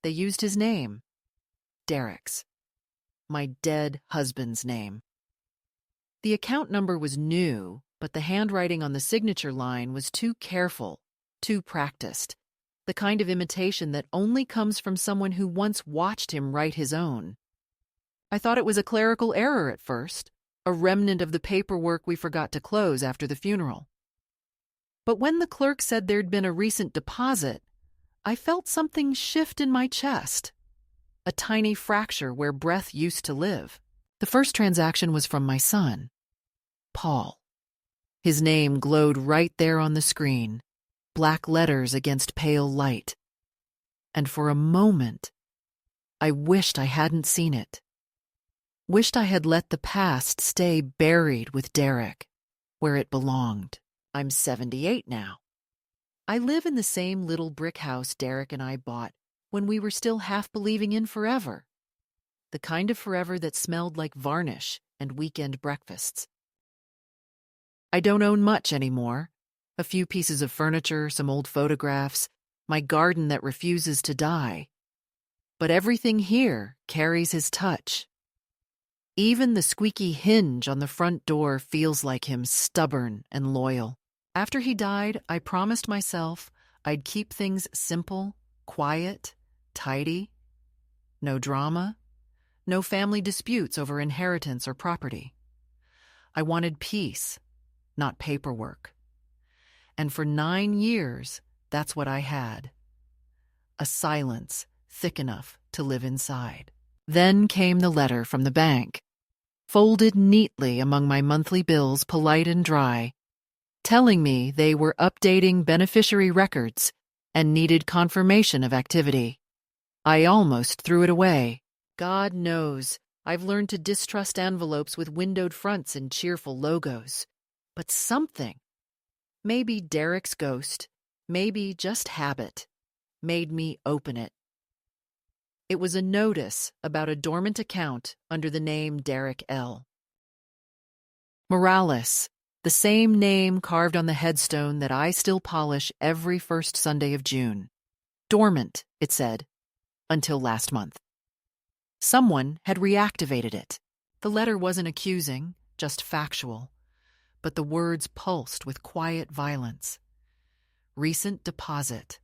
They used his name, Derek's, my dead husband's name. The account number was new, but the handwriting on the signature line was too careful, too practiced, the kind of imitation that only comes from someone who once watched him write his own. I thought it was a clerical error at first, a remnant of the paperwork we forgot to close after the funeral. But when the clerk said there'd been a recent deposit, I felt something shift in my chest, a tiny fracture where breath used to live. The first transaction was from my son, Paul. His name glowed right there on the screen, black letters against pale light. And for a moment, I wished I hadn't seen it. Wished I had let the past stay buried with Derek, where it belonged. I'm 78 now. I live in the same little brick house Derek and I bought when we were still half believing in forever. The kind of forever that smelled like varnish and weekend breakfasts. I don't own much anymore. A few pieces of furniture, some old photographs, my garden that refuses to die. But everything here carries his touch. Even the squeaky hinge on the front door feels like him, stubborn and loyal. After he died, I promised myself I'd keep things simple, quiet, tidy. No drama, no family disputes over inheritance or property. I wanted peace, not paperwork. And for 9 years, that's what I had. A silence thick enough to live inside. Then came the letter from the bank, folded neatly among my monthly bills, polite and dry, telling me they were updating beneficiary records and needed confirmation of activity. I almost threw it away. God knows, I've learned to distrust envelopes with windowed fronts and cheerful logos. But something, maybe Derek's ghost, maybe just habit, made me open it. It was a notice about a dormant account under the name Derek L. Morales, the same name carved on the headstone that I still polish every first Sunday of June. Dormant, it said, until last month. Someone had reactivated it. The letter wasn't accusing, just factual, but the words pulsed with quiet violence. Recent deposit,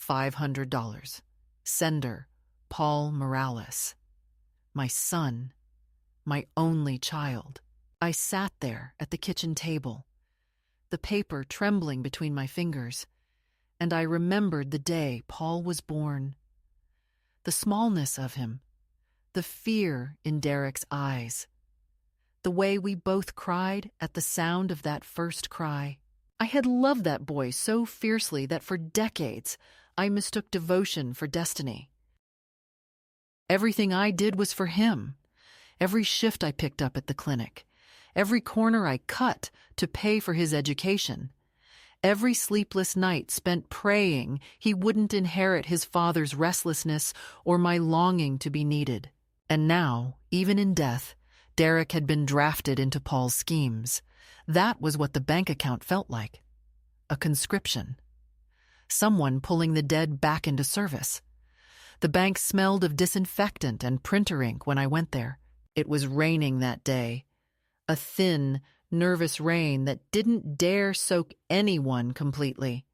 $500. Sender, Paul Morales. My son, my only child. I sat there at the kitchen table, the paper trembling between my fingers, and I remembered the day Paul was born. The smallness of him, the fear in Derek's eyes, the way we both cried at the sound of that first cry. I had loved that boy so fiercely that for decades I mistook devotion for destiny. Everything I did was for him. Every shift I picked up at the clinic, every corner I cut to pay for his education, every sleepless night spent praying he wouldn't inherit his father's restlessness or my longing to be needed. And now, even in death, Derek had been drafted into Paul's schemes. That was what the bank account felt like. A conscription. Someone pulling the dead back into service. The bank smelled of disinfectant and printer ink when I went there. It was raining that day. A thin, nervous rain that didn't dare soak anyone completely.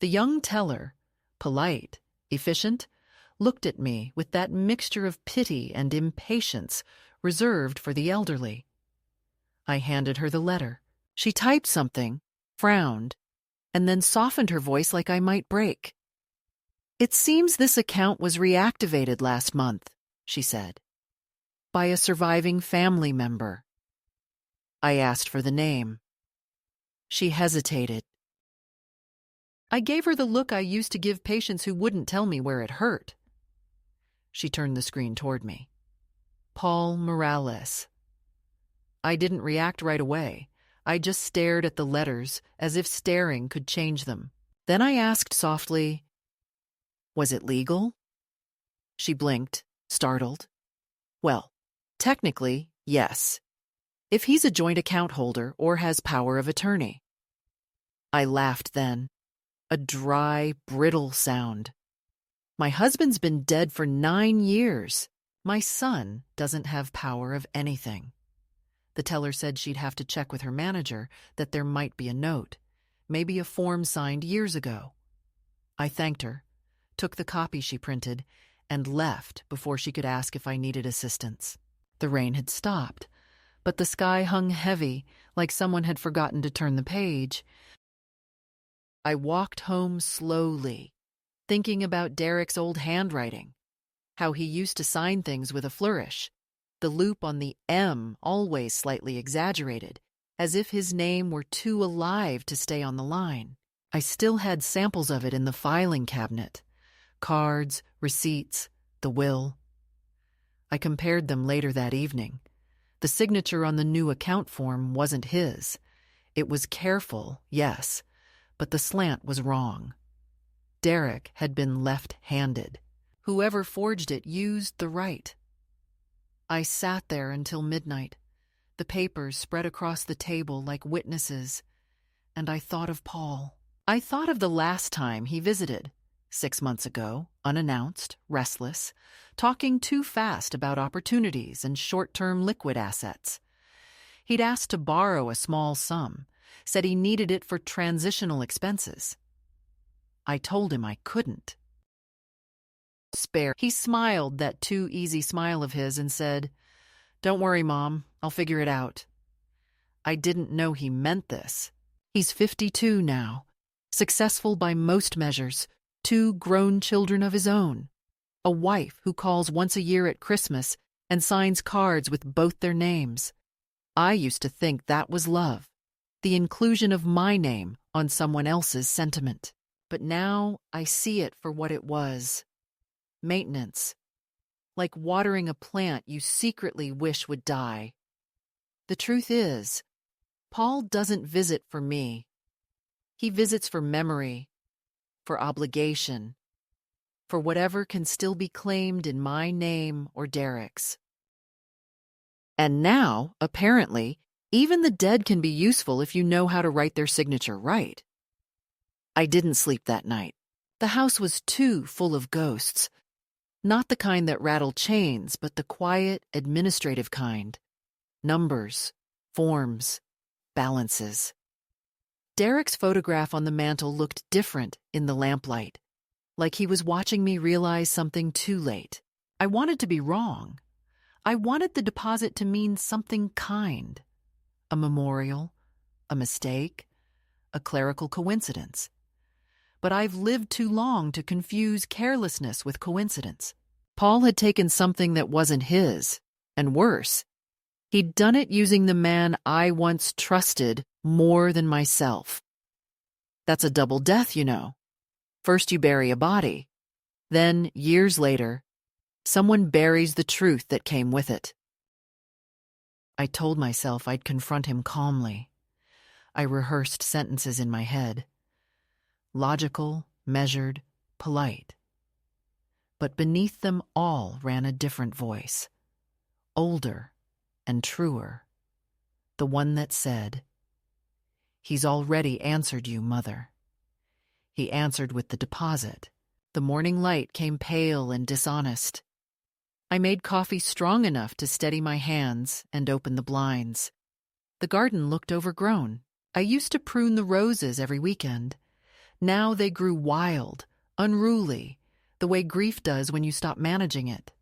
The young teller, polite, efficient, looked at me with that mixture of pity and impatience reserved for the elderly. I handed her the letter. She typed something, frowned, and then softened her voice like I might break. "It seems this account was reactivated last month," she said, "by a surviving family member." I asked for the name. She hesitated. I gave her the look I used to give patients who wouldn't tell me where it hurt. She turned the screen toward me. Paul Morales. I didn't react right away. I just stared at the letters as if staring could change them. Then I asked softly, "Was it legal?" She blinked, startled. "Well, technically, yes. If he's a joint account holder or has power of attorney." I laughed then, a dry, brittle sound. My husband's been dead for 9 years. My son doesn't have power of anything. The teller said she'd have to check with her manager that there might be a note, maybe a form signed years ago. I thanked her, took the copy she printed, and left before she could ask if I needed assistance. The rain had stopped, but the sky hung heavy, like someone had forgotten to turn the page. I walked home slowly, thinking about Derek's old handwriting, how he used to sign things with a flourish, the loop on the M always slightly exaggerated, as if his name were too alive to stay on the line. I still had samples of it in the filing cabinet, cards, receipts, the will. I compared them later that evening. The signature on the new account form wasn't his. It was careful, yes, but the slant was wrong. Derek had been left-handed. Whoever forged it used the right. I sat there until midnight, the papers spread across the table like witnesses, and I thought of Paul. I thought of the last time he visited, 6 months ago, unannounced, restless, talking too fast about opportunities and short-term liquid assets. He'd asked to borrow a small sum, said he needed it for transitional expenses. I told him I couldn't. Spare. He smiled that too easy smile of his and said, "Don't worry, Mom, I'll figure it out." I didn't know he meant this. He's 52 now, successful by most measures, 2 grown children of his own, a wife who calls once a year at Christmas and signs cards with both their names. I used to think that was love, the inclusion of my name on someone else's sentiment. But now I see it for what it was. Maintenance. Like watering a plant you secretly wish would die. The truth is, Paul doesn't visit for me. He visits for memory, for obligation, for whatever can still be claimed in my name or Derek's. And now, apparently, even the dead can be useful if you know how to write their signature right. I didn't sleep that night. The house was too full of ghosts. Not the kind that rattle chains, but the quiet, administrative kind. Numbers, forms, balances. Derek's photograph on the mantel looked different in the lamplight, like he was watching me realize something too late. I wanted to be wrong. I wanted the deposit to mean something kind. A memorial, a mistake, a clerical coincidence. But I've lived too long to confuse carelessness with coincidence. Paul had taken something that wasn't his, and worse, he'd done it using the man I once trusted more than myself. That's a double death, you know. First you bury a body, then, years later, someone buries the truth that came with it. I told myself I'd confront him calmly. I rehearsed sentences in my head. Logical, measured, polite. But beneath them all ran a different voice, older and truer, the one that said, "He's already answered you, Mother." He answered with the deposit. The morning light came pale and dishonest. I made coffee strong enough to steady my hands and open the blinds. The garden looked overgrown. I used to prune the roses every weekend. Now they grew wild, unruly, the way grief does when you stop managing it.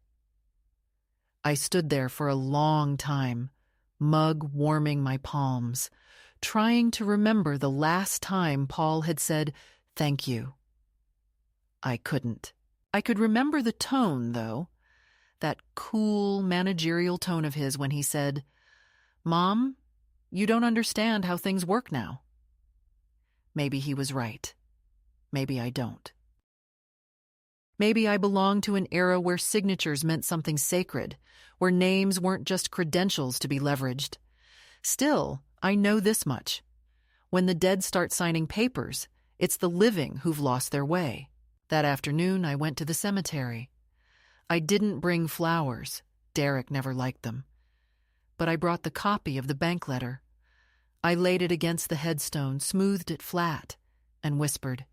I stood there for a long time, mug warming my palms, trying to remember the last time Paul had said, "Thank you." I couldn't. I could remember the tone, though, that cool, managerial tone of his when he said, "Mom, you don't understand how things work now." Maybe he was right. Maybe I don't. Maybe I belong to an era where signatures meant something sacred, where names weren't just credentials to be leveraged. Still, I know this much. When the dead start signing papers, it's the living who've lost their way. That afternoon, I went to the cemetery. I didn't bring flowers. Derek never liked them. But I brought the copy of the bank letter. I laid it against the headstone, smoothed it flat, and whispered,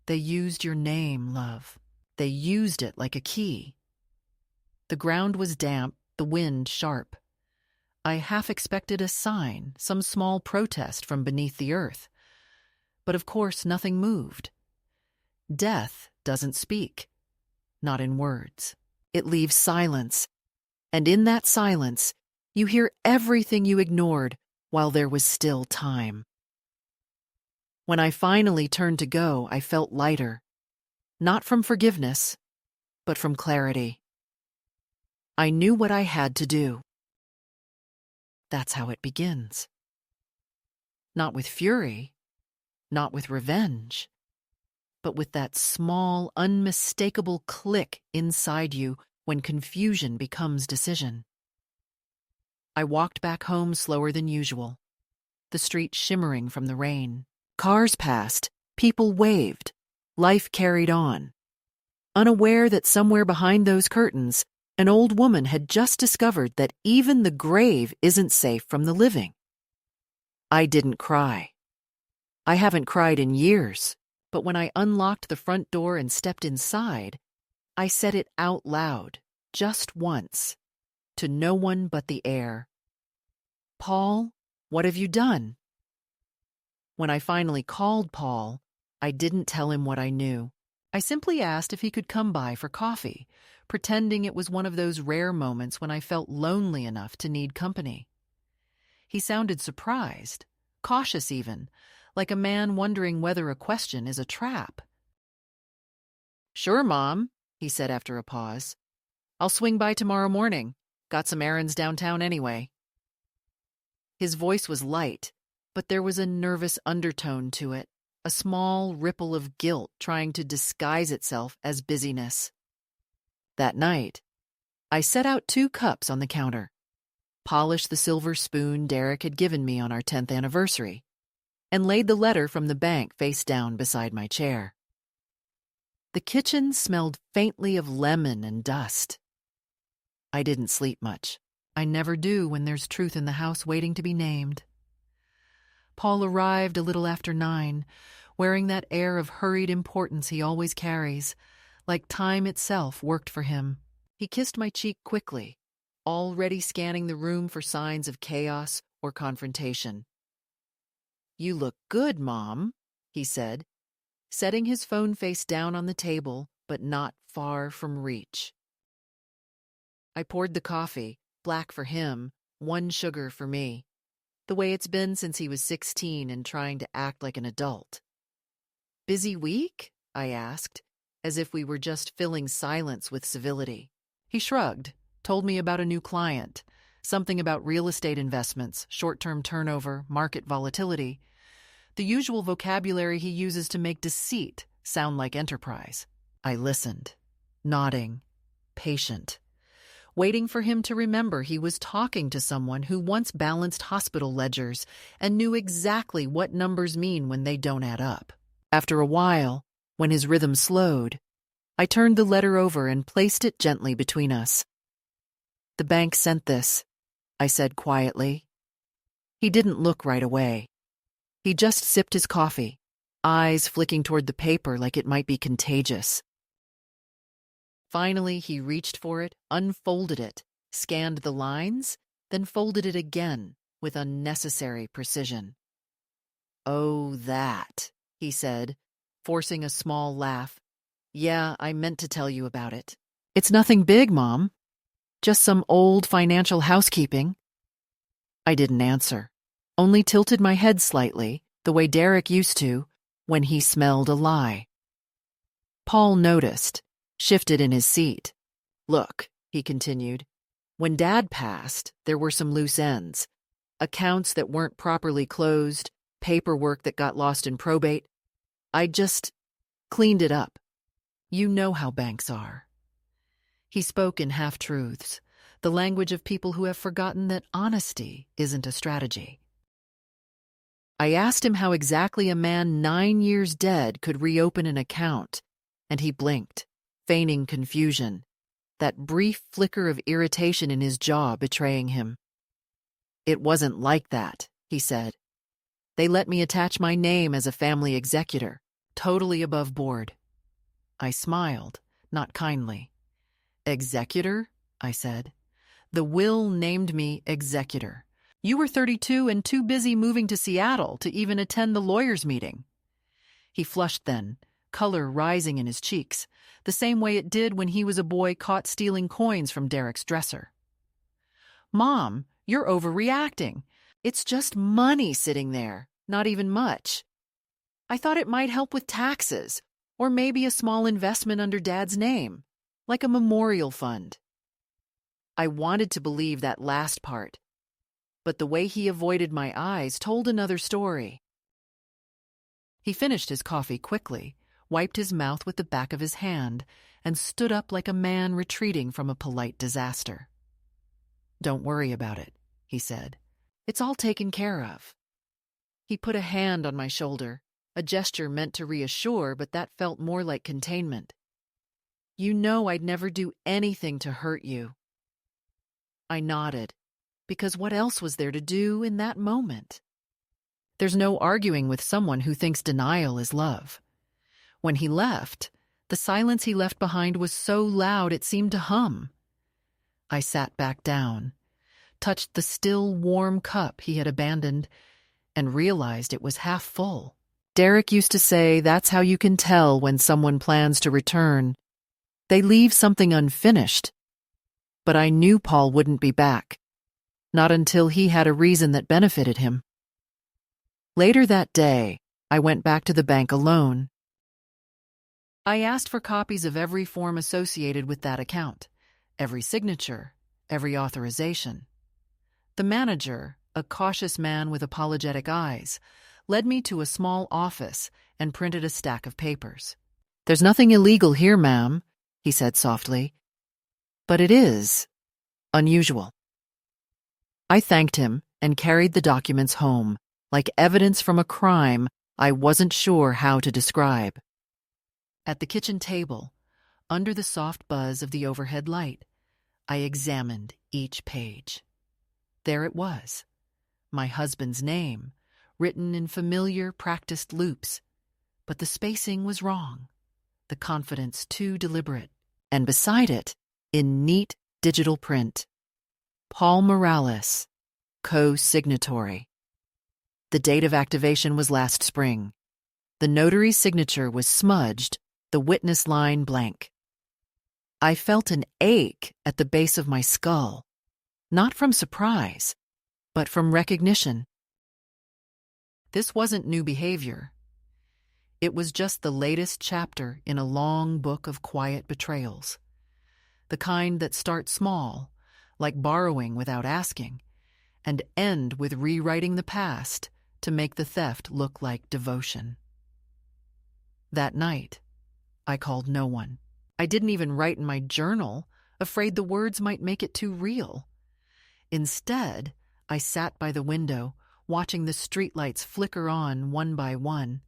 "They used your name, love. They used it like a key. The ground was damp, the wind sharp. I half expected a sign, some small protest from beneath the earth. But of course nothing moved. Death doesn't speak, not in words. It leaves silence, and in that silence, you hear everything you ignored while there was still time. When I finally turned to go, I felt lighter, not from forgiveness, but from clarity. I knew what I had to do. That's how it begins. Not with fury, not with revenge, but with that small, unmistakable click inside you when confusion becomes decision. I walked back home slower than usual, the street shimmering from the rain. Cars passed, people waved, life carried on. Unaware that somewhere behind those curtains, an old woman had just discovered that even the grave isn't safe from the living. I didn't cry. I haven't cried in years, but when I unlocked the front door and stepped inside, I said it out loud, just once, to no one but the air. "Paul, what have you done?" When I finally called Paul, I didn't tell him what I knew. I simply asked if he could come by for coffee, pretending it was one of those rare moments when I felt lonely enough to need company. He sounded surprised, cautious even, like a man wondering whether a question is a trap. "Sure, Mom," he said after a pause. "I'll swing by tomorrow morning. Got some errands downtown anyway." His voice was light, but there was a nervous undertone to it, a small ripple of guilt trying to disguise itself as busyness. That night, I set out 2 cups on the counter, polished the silver spoon Derek had given me on our 10th anniversary, and laid the letter from the bank face down beside my chair. The kitchen smelled faintly of lemon and dust. I didn't sleep much. I never do when there's truth in the house waiting to be named. Paul arrived a little after 9, wearing that air of hurried importance he always carries, like time itself worked for him. He kissed my cheek quickly, already scanning the room for signs of chaos or confrontation. "You look good, Mom," he said, setting his phone face down on the table, but not far from reach. I poured the coffee, black for him, 1 sugar for me, the way it's been since he was 16 and trying to act like an adult. "Busy week?" I asked, as if we were just filling silence with civility. He shrugged, told me about a new client, something about real estate investments, short-term turnover, market volatility, the usual vocabulary he uses to make deceit sound like enterprise. I listened, nodding, patient, waiting for him to remember he was talking to someone who once balanced hospital ledgers and knew exactly what numbers mean when they don't add up. After a while, when his rhythm slowed, I turned the letter over and placed it gently between us. "The bank sent this," I said quietly. He didn't look right away. He just sipped his coffee, eyes flicking toward the paper like it might be contagious. Finally, he reached for it, unfolded it, scanned the lines, then folded it again with unnecessary precision. "Oh, that," he said, forcing a small laugh. "Yeah, I meant to tell you about it. It's nothing big, Mom. Just some old financial housekeeping." I didn't answer, only tilted my head slightly, the way Derek used to when he smelled a lie. Paul noticed, shifted in his seat. "Look," he continued, "when Dad passed, there were some loose ends. Accounts that weren't properly closed, paperwork that got lost in probate. I just cleaned it up. You know how banks are." He spoke in half-truths, the language of people who have forgotten that honesty isn't a strategy. I asked him how exactly a man 9 years dead could reopen an account, and he blinked, feigning confusion, that brief flicker of irritation in his jaw betraying him. "It wasn't like that," he said. "They let me attach my name as a family executor, totally above board." I smiled, not kindly. "Executor?" I said. "The will named me executor. You were 32 and too busy moving to Seattle to even attend the lawyer's meeting." He flushed then, color rising in his cheeks, the same way it did when he was a boy caught stealing coins from Derek's dresser. "Mom, you're overreacting. It's just money sitting there, not even much. I thought it might help with taxes, or maybe a small investment under Dad's name, like a memorial fund." I wanted to believe that last part, but the way he avoided my eyes told another story. He finished his coffee quickly, wiped his mouth with the back of his hand, and stood up like a man retreating from a polite disaster. "Don't worry about it," he said. "It's all taken care of." He put a hand on my shoulder, a gesture meant to reassure, but that felt more like containment. "You know I'd never do anything to hurt you." I nodded, because what else was there to do in that moment? There's no arguing with someone who thinks denial is love. When he left, the silence he left behind was so loud it seemed to hum. I sat back down, touched the still warm cup he had abandoned, and realized it was half full. Derek used to say that's how you can tell when someone plans to return. They leave something unfinished. But I knew Paul wouldn't be back, not until he had a reason that benefited him. Later that day, I went back to the bank alone. I asked for copies of every form associated with that account, every signature, every authorization. The manager, a cautious man with apologetic eyes, led me to a small office and printed a stack of papers. "There's nothing illegal here, ma'am," he said softly. "But it is unusual." I thanked him and carried the documents home, like evidence from a crime I wasn't sure how to describe. At the kitchen table, under the soft buzz of the overhead light, I examined each page. There it was, my husband's name, written in familiar, practiced loops, but the spacing was wrong, the confidence too deliberate, and beside it, in neat digital print, Paul Morales, co-signatory. The date of activation was last spring. The notary's signature was smudged, the witness line blank. I felt an ache at the base of my skull, not from surprise, but from recognition. This wasn't new behavior. It was just the latest chapter in a long book of quiet betrayals, the kind that start small, like borrowing without asking, and end with rewriting the past to make the theft look like devotion. That night, I called no one. I didn't even write in my journal, afraid the words might make it too real. Instead, I sat by the window, watching the streetlights flicker on one by one,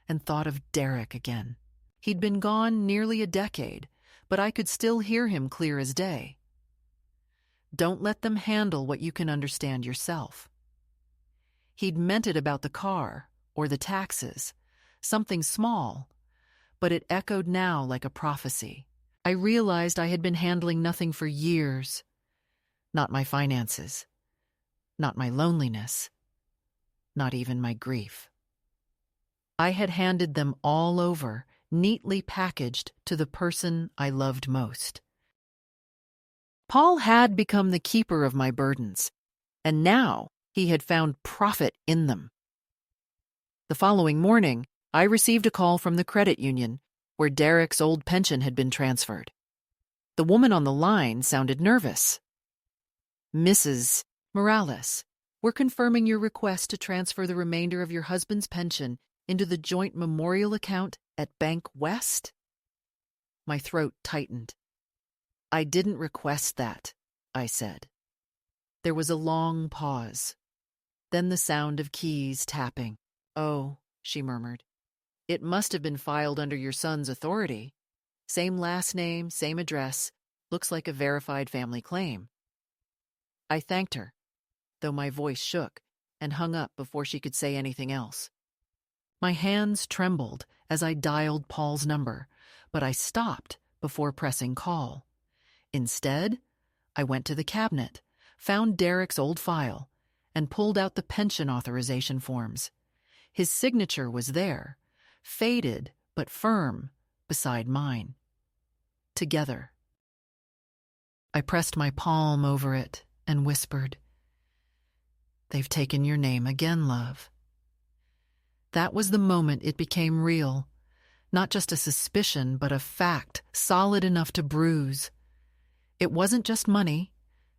and thought of Derek again. He'd been gone nearly a decade, but I could still hear him clear as day. "Don't let them handle what you can understand yourself." He'd meant it about the car, or the taxes, something small, but it echoed now like a prophecy. I realized I had been handling nothing for years. Not my finances, not my loneliness, not even my grief. I had handed them all over, neatly packaged to the person I loved most. Paul had become the keeper of my burdens, and now he had found profit in them. The following morning, I received a call from the credit union, where Derek's old pension had been transferred. The woman on the line sounded nervous. "Mrs. Morales, we're confirming your request to transfer the remainder of your husband's pension into the joint memorial account at Bank West?" My throat tightened. "I didn't request that," I said. There was a long pause, then the sound of keys tapping. "Oh," she murmured. "It must have been filed under your son's authority. Same last name, same address. Looks like a verified family claim." I thanked her, though my voice shook, and hung up before she could say anything else. My hands trembled as I dialed Paul's number, but I stopped before pressing call. Instead, I went to the cabinet, found Derek's old file, and pulled out the pension authorization forms. His signature was there, faded but firm, beside mine. Together. I pressed my palm over it and whispered, "They've taken your name again, love." That was the moment it became real, not just a suspicion, but a fact solid enough to bruise. It wasn't just money,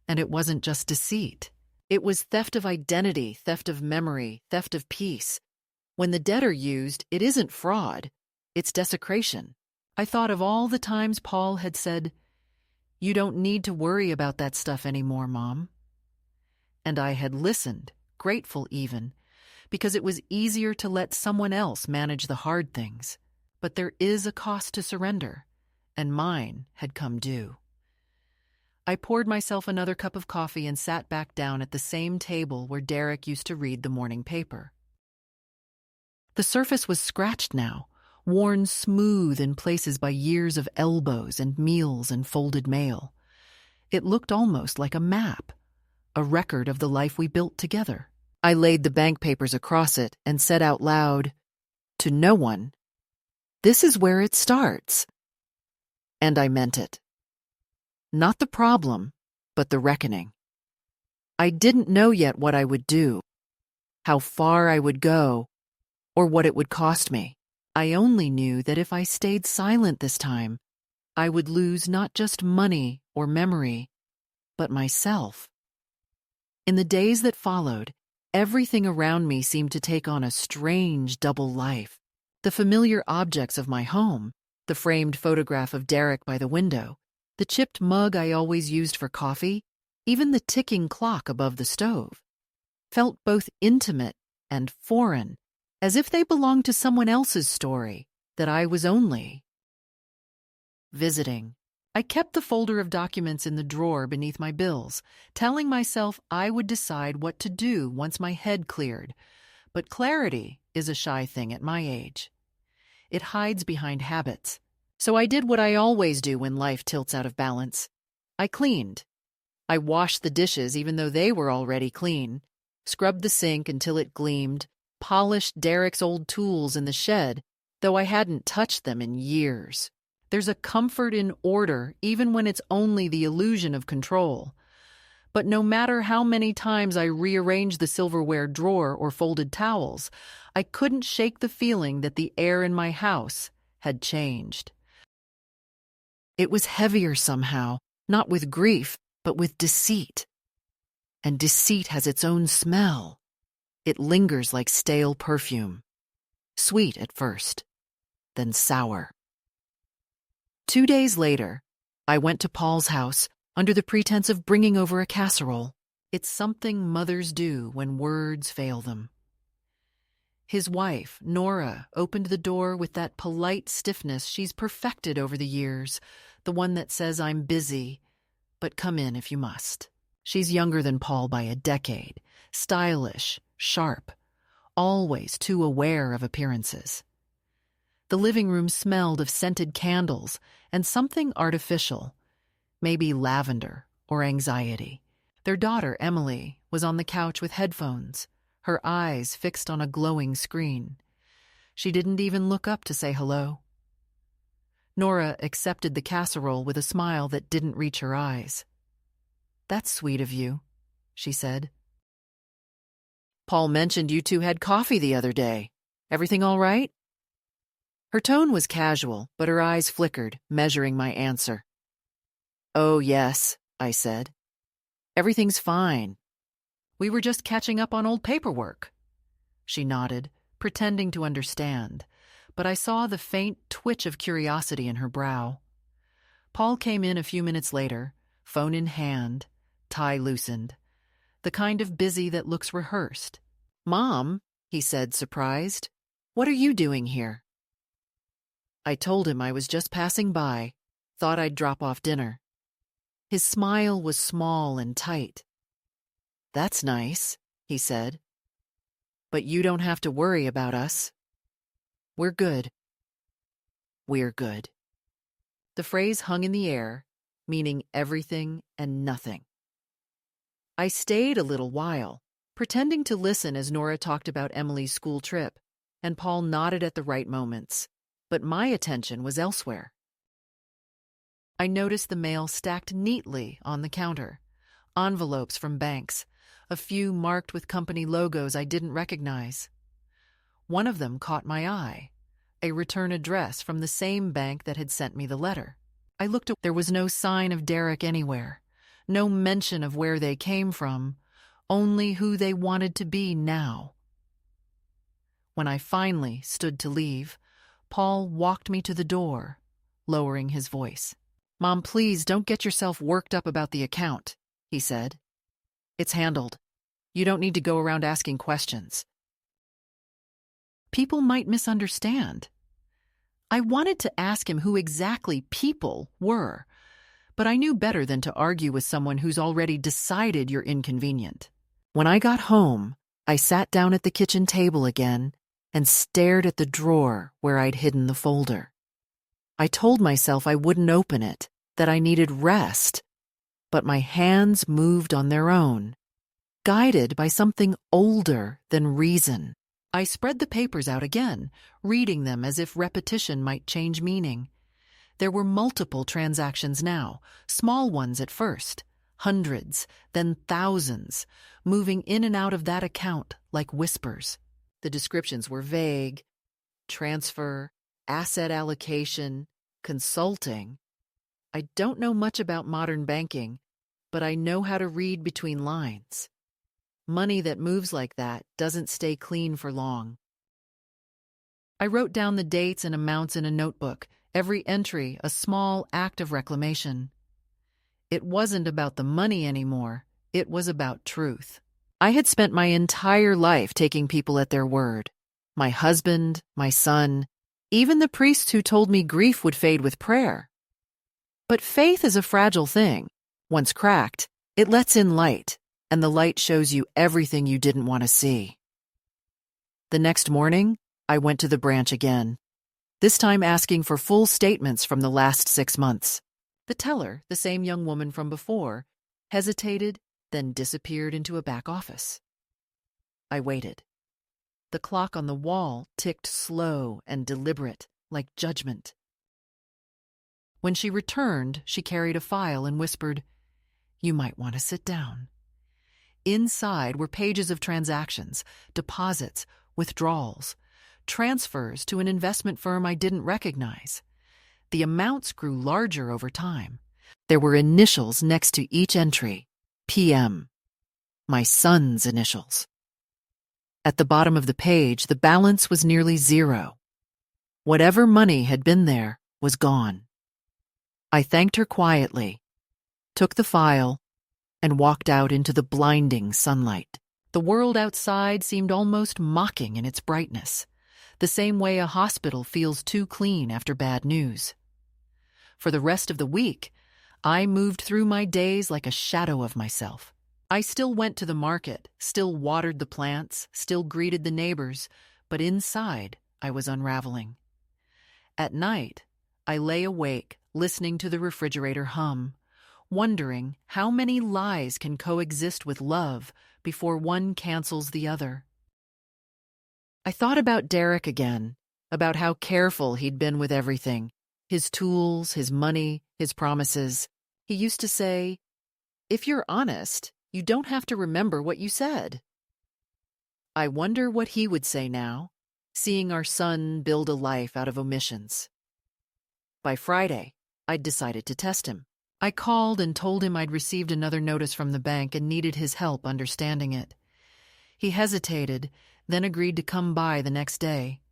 and it wasn't just deceit. It was theft of identity, theft of memory, theft of peace. When the debt are used, it isn't fraud, it's desecration. I thought of all the times Paul had said, "You don't need to worry about that stuff anymore, Mom." And I had listened, grateful even, because it was easier to let someone else manage the hard things. But there is a cost to surrender, and mine had come due. I poured myself another cup of coffee and sat back down at the same table where Derek used to read the morning paper. The surface was scratched now, worn smooth in places by years of elbows and meals and folded mail. It looked almost like a map, a record of the life we built together. I laid the bank papers across it and said out loud, to no one, "This is where it starts." And I meant it. Not the problem, but the reckoning. I didn't know yet what I would do, how far I would go, or what it would cost me. I only knew that if I stayed silent this time, I would lose not just money or memory, but myself. In the days that followed, everything around me seemed to take on a strange double life. The familiar objects of my home, the framed photograph of Derek by the window, the chipped mug I always used for coffee, even the ticking clock above the stove, felt both intimate and foreign, as if they belonged to someone else's story that I was only visiting. I kept the folder of documents in the drawer beneath my bills, telling myself I would decide what to do once my head cleared. But clarity is a shy thing at my age. It hides behind habits. So I did what I always do when life tilts out of balance. I cleaned. I washed the dishes even though they were already clean, scrubbed the sink until it gleamed, polished Derek's old tools in the shed, though I hadn't touched them in years. There's a comfort in order even when it's only the illusion of control. But no matter how many times I rearranged the silverware drawer or folded towels, I couldn't shake the feeling that the air in my house had changed. It was heavier somehow, not with grief, but with deceit. And deceit has its own smell. It lingers like stale perfume. Sweet at first, then sour. 2 days later, I went to Paul's house under the pretense of bringing over a casserole. It's something mothers do when words fail them. His wife, Nora, opened the door with that polite stiffness she's perfected over the years, the one that says, "I'm busy, but come in if you must." She's younger than Paul by a decade, stylish, sharp, always too aware of appearances. The living room smelled of scented candles and something artificial, maybe lavender or anxiety. Their daughter, Emily, was on the couch with headphones, her eyes fixed on a glowing screen. She didn't even look up to say hello. Nora accepted the casserole with a smile that didn't reach her eyes. "That's sweet of you," she said. "Paul mentioned you two had coffee the other day. Everything all right?" Her tone was casual, but her eyes flickered, measuring my answer. "Oh, yes," I said. "Everything's fine. We were just catching up on old paperwork." She nodded, pretending to understand, but I saw the faint twitch of curiosity in her brow. Paul came in a few minutes later, phone in hand, tie loosened, the kind of busy that looks rehearsed. "Mom," he said, surprised, "what are you doing here?" I told him I was just passing by, thought I'd drop off dinner. His smile was small and tight. "That's nice," he said. "But you don't have to worry about us. We're good. We're good." The phrase hung in the air, meaning everything and nothing. I stayed a little while, pretending to listen as Nora talked about Emily's school trip, and Paul nodded at the right moments, but my attention was elsewhere. I noticed the mail stacked neatly on the counter, envelopes from banks, a few marked with company logos I didn't recognize. One of them caught my eye, a return address from the same bank that had sent me the letter. I looked at there was no sign of Derek anywhere, no mention of where they came from, only who they wanted to be now. When I finally stood to leave, Paul walked me to the door, lowering his voice. "Mom, please don't get yourself worked up about the account," he said. "It's handled. You don't need to go around asking questions." People might misunderstand. I wanted to ask him who exactly people were, but I knew better than to argue with someone who's already decided you're inconvenient. When I got home, I sat down at the kitchen table again and stared at the drawer where I'd hidden the folder. I told myself I wouldn't open it, that I needed rest, but my hands moved on their own, guided by something older than reason. I spread the papers out again, reading them as if repetition might change meaning. There were multiple transactions now, small ones at first, hundreds, then thousands, moving in and out of that account like whispers. The descriptions were vague: transfer, asset allocation, consulting. I don't know much about modern banking, but I know how to read between lines. Money that moves like that doesn't stay clean for long. I wrote down the dates and amounts in a notebook, every entry a small act of reclamation. It wasn't about the money anymore, it was about truth. I had spent my entire life taking people at their word. My husband, my son, even the priests who told me grief would fade with prayer. But faith is a fragile thing. Once cracked, it lets in light, and the light shows you everything you didn't want to see. The next morning, I went to the branch again, this time asking for full statements from the last 6 months. The teller, the same young woman from before, hesitated, then disappeared into a back office. I waited. The clock on the wall ticked slow and deliberate, like judgment. When she returned, she carried a file and whispered, "You might want to sit down." Inside were pages of transactions, deposits, withdrawals, transfers to an investment firm I didn't recognize. The amounts grew larger over time. There were initials next to each entry: PM, my son's initials. At the bottom of the page, the balance was nearly zero. Whatever money had been there was gone. I thanked her quietly, took the file, and walked out into the blinding sunlight. The world outside seemed almost mocking in its brightness, the same way a hospital feels too clean after bad news. For the rest of the week, I moved through my days like a shadow of myself. I still went to the market, still watered the plants, still greeted the neighbors, but inside I was unraveling. At night, I lay awake, listening to the refrigerator hum, wondering how many lies can coexist with love before one cancels the other. I thought about Derek again, about how careful he'd been with everything, his tools, his money, his promises. He used to say, "If you're honest, you don't have to remember what you said." I wonder what he would say now, seeing our son build a life out of omissions. By Friday, I'd decided to test him. I called and told him I'd received another notice from the bank and needed his help understanding it. He hesitated, then agreed to come by the next day.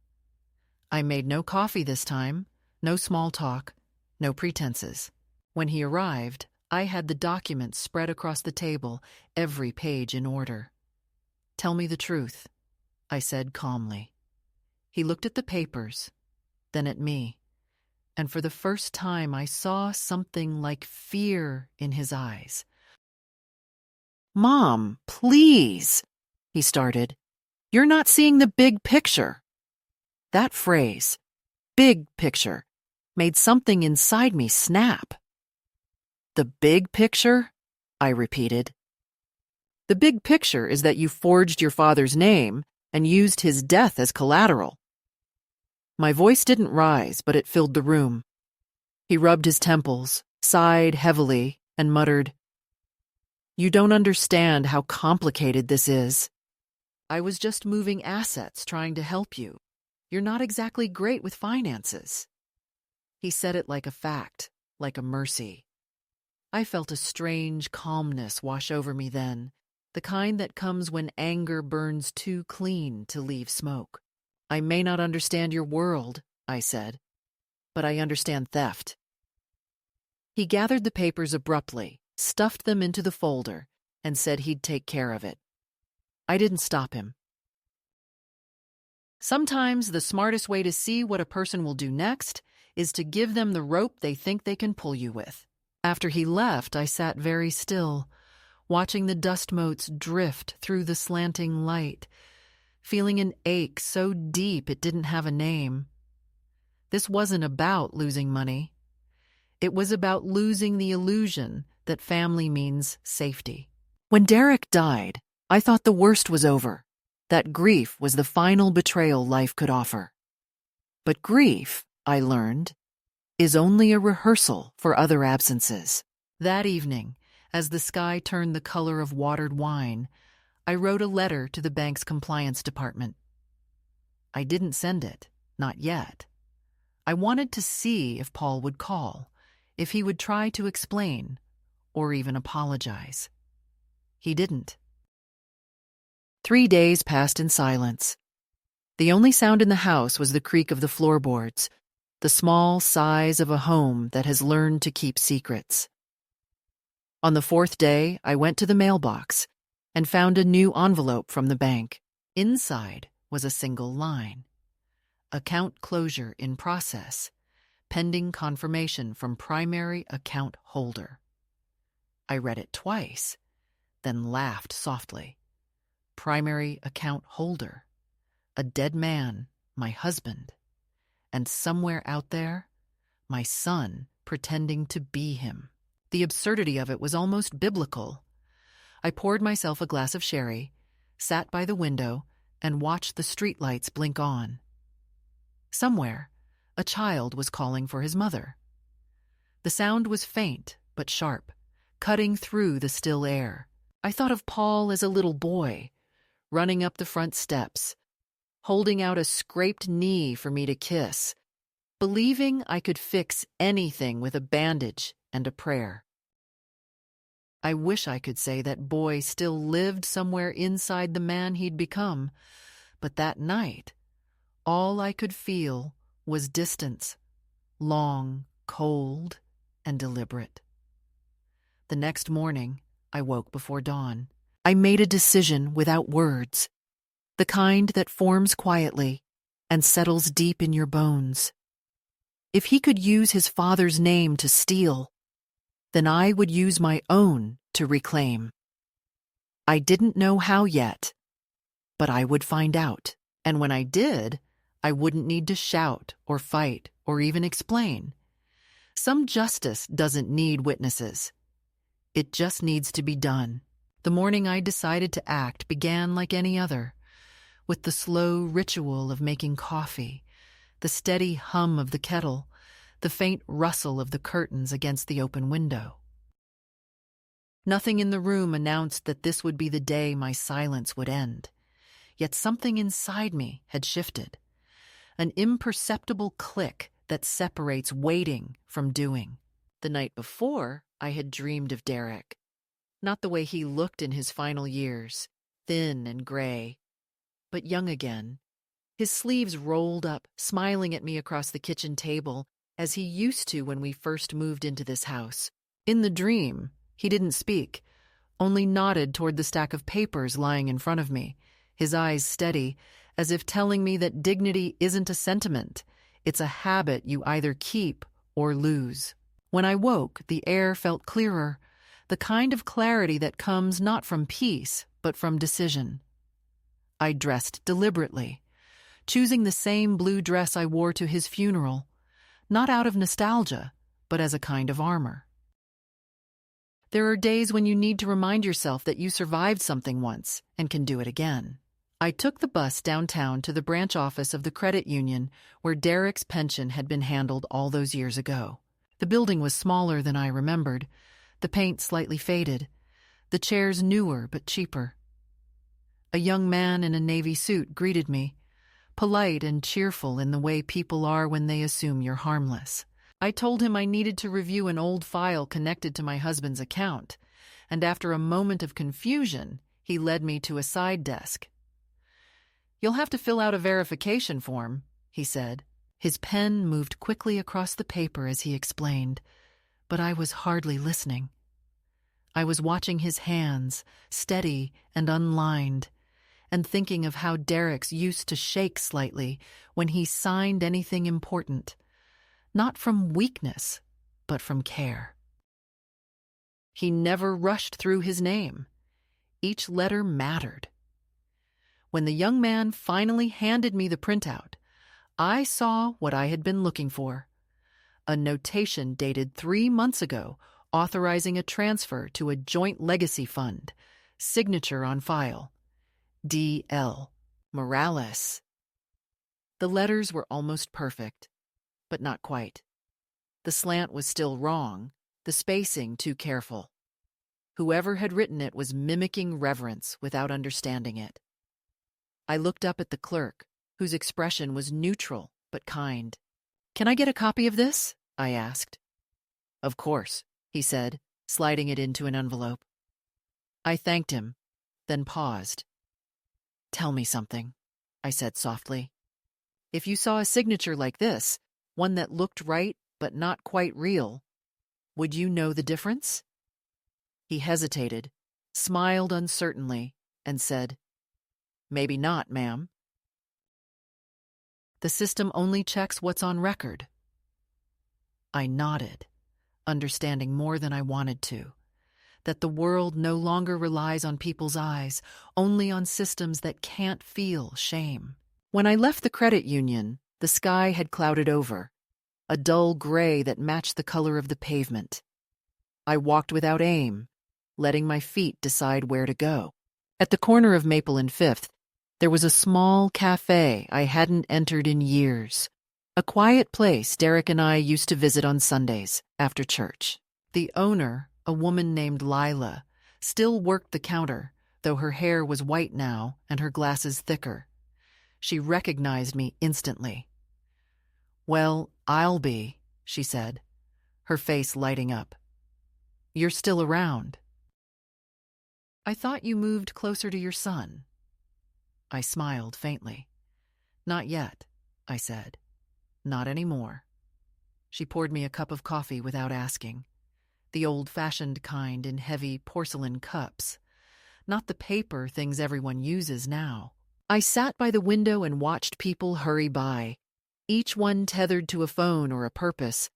I made no coffee this time, no small talk, no pretenses. When he arrived, I had the documents spread across the table, every page in order. "Tell me the truth," I said calmly. He looked at the papers, then at me, and for the first time I saw something like fear in his eyes. "Mom, please," he started. "You're not seeing the big picture." That phrase, big picture, made something inside me snap. "The big picture?" I repeated. "The big picture is that you forged your father's name and used his death as collateral." My voice didn't rise, but it filled the room. He rubbed his temples, sighed heavily, and muttered, "You don't understand how complicated this is. I was just moving assets trying to help you. You're not exactly great with finances." He said it like a fact, like a mercy. I felt a strange calmness wash over me then, the kind that comes when anger burns too clean to leave smoke. "I may not understand your world," I said, "but I understand theft." He gathered the papers abruptly, stuffed them into the folder, and said he'd take care of it. I didn't stop him. Sometimes the smartest way to see what a person will do next is to give them the rope they think they can pull you with. After he left, I sat very still, watching the dust motes drift through the slanting light, feeling an ache so deep it didn't have a name. This wasn't about losing money. It was about losing the illusion that family means safety. When Derek died, I thought the worst was over, that grief was the final betrayal life could offer. But grief, I learned, is only a rehearsal for other absences. That evening, as the sky turned the color of watered wine, I wrote a letter to the bank's compliance department. I didn't send it, not yet. I wanted to see if Paul would call, if he would try to explain, or even apologize. He didn't. 3 days passed in silence. The only sound in the house was the creak of the floorboards, the small sighs of a home that has learned to keep secrets. On the 4th day, I went to the mailbox and found a new envelope from the bank. Inside was a single line: "Account closure in process, pending confirmation from primary account holder." I read it twice, then laughed softly. Primary account holder, a dead man, my husband, and somewhere out there, my son pretending to be him. The absurdity of it was almost biblical. I poured myself a glass of sherry, sat by the window, and watched the streetlights blink on. Somewhere, a child was calling for his mother. The sound was faint but sharp, cutting through the still air. I thought of Paul as a little boy, running up the front steps, holding out a scraped knee for me to kiss, believing I could fix anything with a bandage and a prayer. I wish I could say that boy still lived somewhere inside the man he'd become, but that night, all I could feel was distance, long, cold, and deliberate. The next morning, I woke before dawn. I made a decision without words, the kind that forms quietly and settles deep in your bones. If he could use his father's name to steal, then I would use my own to reclaim. I didn't know how yet, but I would find out. And when I did, I wouldn't need to shout or fight or even explain. Some justice doesn't need witnesses. It just needs to be done. The morning I decided to act began like any other, with the slow ritual of making coffee, the steady hum of the kettle, the faint rustle of the curtains against the open window. Nothing in the room announced that this would be the day my silence would end, yet something inside me had shifted, an imperceptible click that separates waiting from doing. The night before, I had dreamed of Derek. Not the way he looked in his final years, thin and gray, but young again, his sleeves rolled up, smiling at me across the kitchen table, as he used to when we first moved into this house. In the dream, he didn't speak, only nodded toward the stack of papers lying in front of me, his eyes steady, as if telling me that dignity isn't a sentiment, it's a habit you either keep or lose. When I woke, the air felt clearer, the kind of clarity that comes not from peace, but from decision. I dressed deliberately, choosing the same blue dress I wore to his funeral, not out of nostalgia, but as a kind of armor. There are days when you need to remind yourself that you survived something once and can do it again. I took the bus downtown to the branch office of the credit union where Derek's pension had been handled all those years ago. The building was smaller than I remembered, the paint slightly faded, the chairs newer but cheaper. A young man in a navy suit greeted me, polite and cheerful in the way people are when they assume you're harmless. I told him I needed to review an old file connected to my husband's account, and after a moment of confusion, he led me to a side desk. "You'll have to fill out a verification form," he said. His pen moved quickly across the paper as he explained, but I was hardly listening. I was watching his hands, steady and unlined, and thinking of how Derek's used to shake slightly when he signed anything important, not from weakness, but from care. He never rushed through his name. Each letter mattered. When the young man finally handed me the printout, I saw what I had been looking for. A notation dated 3 months ago authorizing a transfer to a joint legacy fund, signature on file. D.L. Morales. The letters were almost perfect, but not quite. The slant was still wrong, the spacing too careful. Whoever had written it was mimicking reverence without understanding it. I looked up at the clerk, whose expression was neutral but kind. "Can I get a copy of this?" I asked. "Of course," he said, sliding it into an envelope. I thanked him, then paused. "Tell me something," I said softly. "If you saw a signature like this, one that looked right but not quite real, would you know the difference?" He hesitated, smiled uncertainly, and said, "Maybe not, ma'am. The system only checks what's on record." I nodded, understanding more than I wanted to, that the world no longer relies on people's eyes, only on systems that can't feel shame. When I left the credit union, the sky had clouded over, a dull gray that matched the color of the pavement. I walked without aim, letting my feet decide where to go. At the corner of Maple and Fifth, there was a small cafe I hadn't entered in years, a quiet place Derek and I used to visit on Sundays after church. The owner, a woman named Lila, still worked the counter, though her hair was white now and her glasses thicker. She recognized me instantly. "Well, I'll be," she said, her face lighting up. "You're still around." "I thought you moved closer to your son." I smiled faintly. "Not yet," I said. "Not anymore." She poured me a cup of coffee without asking, the old-fashioned kind in heavy porcelain cups, not the paper things everyone uses now. I sat by the window and watched people hurry by, each one tethered to a phone or a purpose,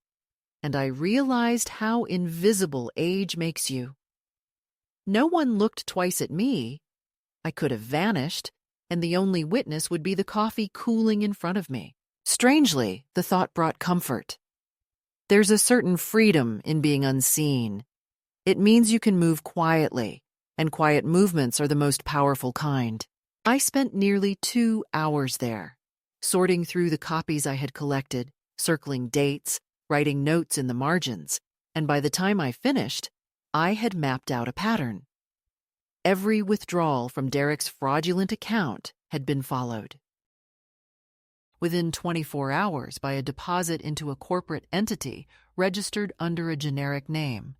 and I realized how invisible age makes you. No one looked twice at me. I could have vanished, and the only witness would be the coffee cooling in front of me. Strangely, the thought brought comfort. There's a certain freedom in being unseen. It means you can move quietly, and quiet movements are the most powerful kind. I spent nearly 2 hours there, sorting through the copies I had collected, circling dates, writing notes in the margins, and by the time I finished, I had mapped out a pattern. Every withdrawal from Derek's fraudulent account had been followed. Within 24 hours by a deposit into a corporate entity registered under a generic name,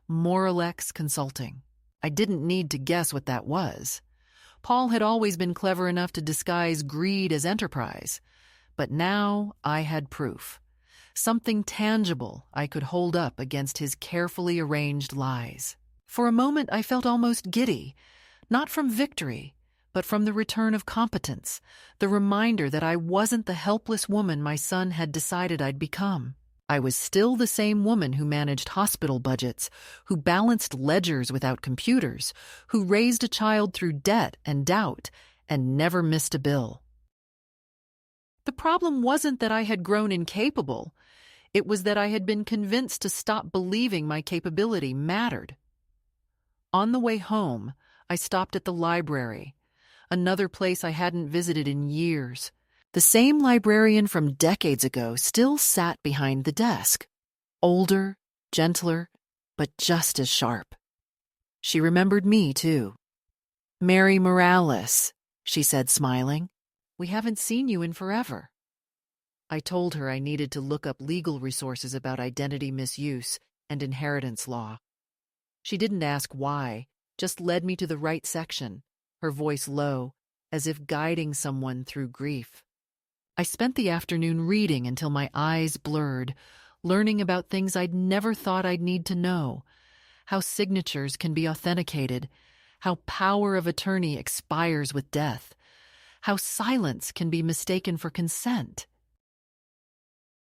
Moralex Consulting. I didn't need to guess what that was. Paul had always been clever enough to disguise greed as enterprise, but now I had proof. Something tangible I could hold up against his carefully arranged lies. For a moment I felt almost giddy, not from victory, but from the return of competence, the reminder that I wasn't the helpless woman my son had decided I'd become. I was still the same woman who managed hospital budgets, who balanced ledgers without computers, who raised a child through debt and doubt, and never missed a bill. The problem wasn't that I had grown incapable. It was that I had been convinced to stop believing my capability mattered. On the way home, I stopped at the library, another place I hadn't visited in years. The same librarian from decades ago still sat behind the desk, older, gentler, but just as sharp. She remembered me, too. "Mary Morales," she said, smiling. "We haven't seen you in forever." I told her I needed to look up legal resources about identity misuse and inheritance law. She didn't ask why, just led me to the right section, her voice low, as if guiding someone through grief. I spent the afternoon reading until my eyes blurred, learning about things I'd never thought I'd need to know: how signatures can be authenticated, how power of attorney expires with death, how silence can be mistaken for consent.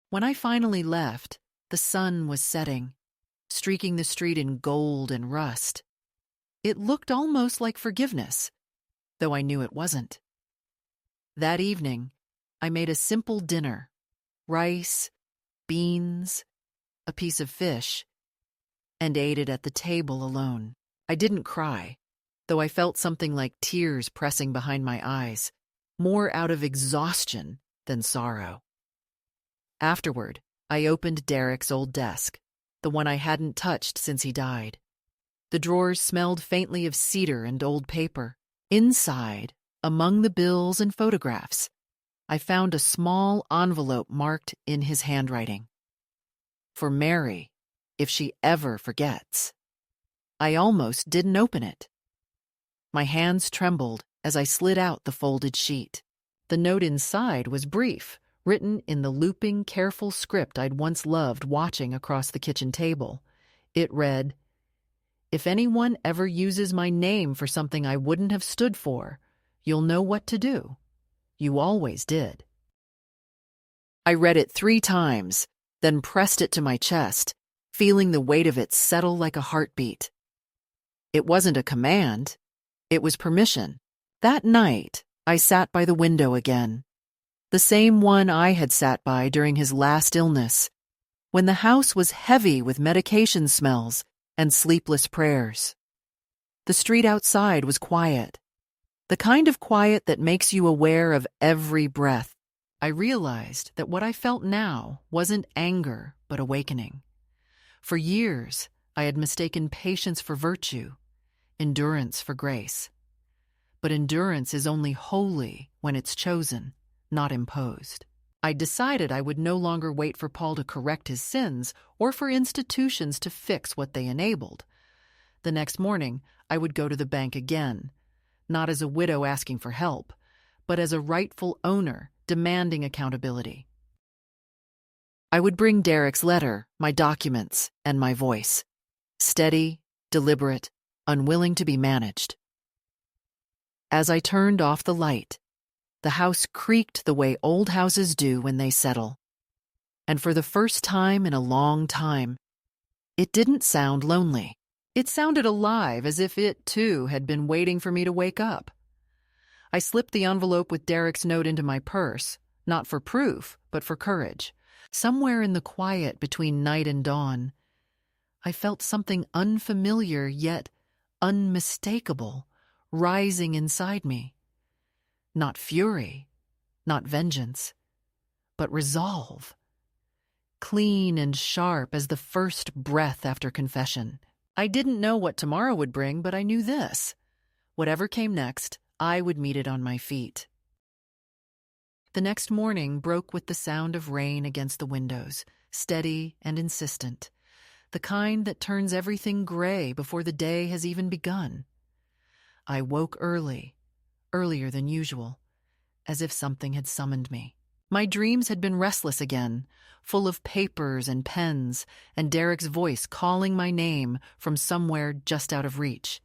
When I finally left, the sun was setting, streaking the street in gold and rust. It looked almost like forgiveness, though I knew it wasn't. That evening, I made a simple dinner: rice, beans, a piece of fish, and ate it at the table alone. I didn't cry, though I felt something like tears pressing behind my eyes, more out of exhaustion than sorrow. Afterward, I opened Derek's old desk, the one I hadn't touched since he died. The drawers smelled faintly of cedar and old paper. Inside, among the bills and photographs, I found a small envelope marked in his handwriting: "For Mary, if she ever forgets." I almost didn't open it. My hands trembled as I slid out the folded sheet. The note inside was brief, written in the looping, careful script I'd once loved watching across the kitchen table. It read, "If anyone ever uses my name for something I wouldn't have stood for, you'll know what to do. You always did." I read it 3 times, then pressed it to my chest, feeling the weight of it settle like a heartbeat. It wasn't a command. It was permission. That night, I sat by the window again, the same one I had sat by during his last illness, when the house was heavy with medication smells and sleepless prayers. The street outside was quiet, the kind of quiet that makes you aware of every breath. I realized that what I felt now wasn't anger, but awakening. For years, I had mistaken patience for virtue, endurance for grace. But endurance is only holy when it's chosen, not imposed. I decided I would no longer wait for Paul to correct his sins or for institutions to fix what they enabled. The next morning, I would go to the bank again, not as a widow asking for help, but as a rightful owner demanding accountability. I would bring Derek's letter, my documents, and my voice, steady, deliberate, unwilling to be managed. As I turned off the light, the house creaked the way old houses do when they settle. And for the first time in a long time, it didn't sound lonely. It sounded alive, as if it, too, had been waiting for me to wake up. I slipped the envelope with Derek's note into my purse, not for proof, but for courage. Somewhere in the quiet between night and dawn, I felt something unfamiliar yet unmistakable rising inside me. Not fury, not vengeance, but resolve. Clean and sharp as the first breath after confession. I didn't know what tomorrow would bring, but I knew this: whatever came next, I would meet it on my feet. The next morning broke with the sound of rain against the windows, steady and insistent, the kind that turns everything gray before the day has even begun. I woke early, earlier than usual, as if something had summoned me. My dreams had been restless again, full of papers and pens, and Derek's voice calling my name from somewhere just out of reach.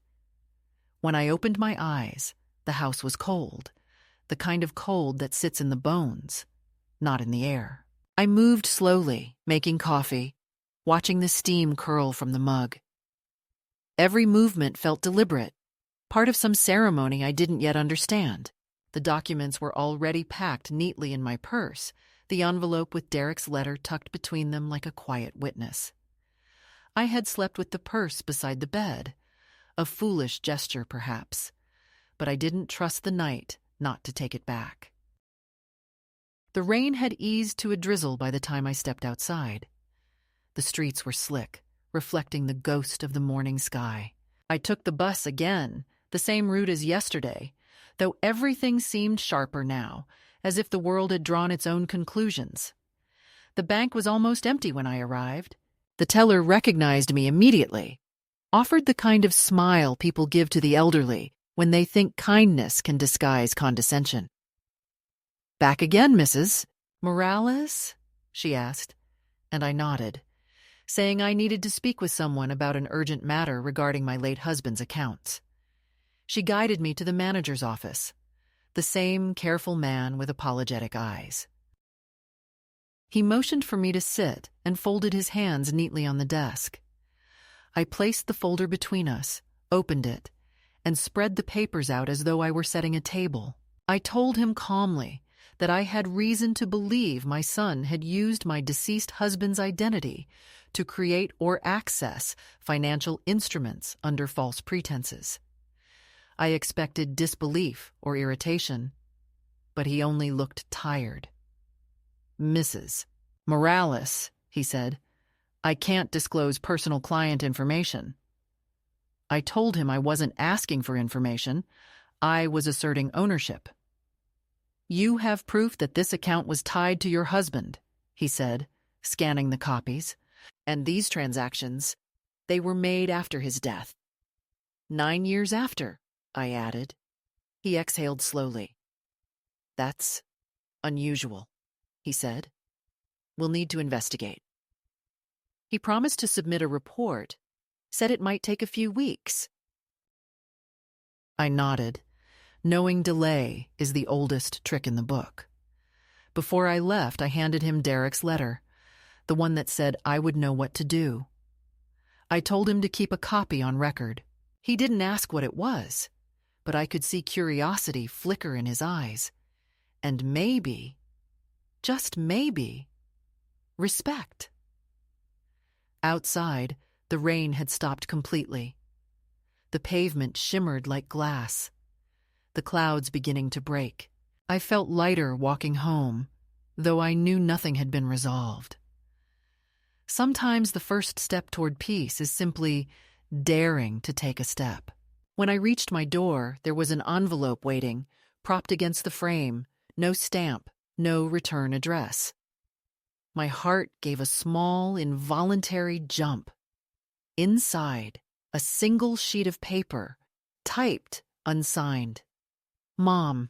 When I opened my eyes, the house was cold, the kind of cold that sits in the bones, not in the air. I moved slowly, making coffee, watching the steam curl from the mug. Every movement felt deliberate, part of some ceremony I didn't yet understand. The documents were already packed neatly in my purse, the envelope with Derek's letter tucked between them like a quiet witness. I had slept with the purse beside the bed, a foolish gesture perhaps, but I didn't trust the night not to take it back. The rain had eased to a drizzle by the time I stepped outside. The streets were slick, reflecting the ghost of the morning sky. I took the bus again, the same route as yesterday, though everything seemed sharper now, as if the world had drawn its own conclusions. The bank was almost empty when I arrived. The teller recognized me immediately, offered the kind of smile people give to the elderly when they think kindness can disguise condescension. "Back again, Mrs. Morales?" she asked, and I nodded, saying I needed to speak with someone about an urgent matter regarding my late husband's accounts. She guided me to the manager's office, the same careful man with apologetic eyes. He motioned for me to sit and folded his hands neatly on the desk. I placed the folder between us, opened it, and spread the papers out as though I were setting a table. I told him calmly that I had reason to believe my son had used my deceased husband's identity to create or access financial instruments under false pretenses. I expected disbelief or irritation, but he only looked tired. "Mrs. Morales," he said, "I can't disclose personal client information." I told him I wasn't asking for information. I was asserting ownership. "You have proof that this account was tied to your husband," he said, scanning the copies. "And these transactions, they were made after his death." 9 years after, I added. He exhaled slowly. "That's unusual," he said. "We'll need to investigate." He promised to submit a report, said it might take a few weeks. I nodded, knowing delay is the oldest trick in the book. Before I left, I handed him Derek's letter, the one that said I would know what to do. I told him to keep a copy on record. He didn't ask what it was, but I could see curiosity flicker in his eyes. And maybe, just maybe, respect. Outside, the rain had stopped completely. The pavement shimmered like glass, the clouds beginning to break. I felt lighter walking home, though I knew nothing had been resolved. Sometimes the first step toward peace is simply daring to take a step. When I reached my door, there was an envelope waiting, propped against the frame, no stamp, no return address. My heart gave a small, involuntary jump. Inside, a single sheet of paper, typed, unsigned. "Mom,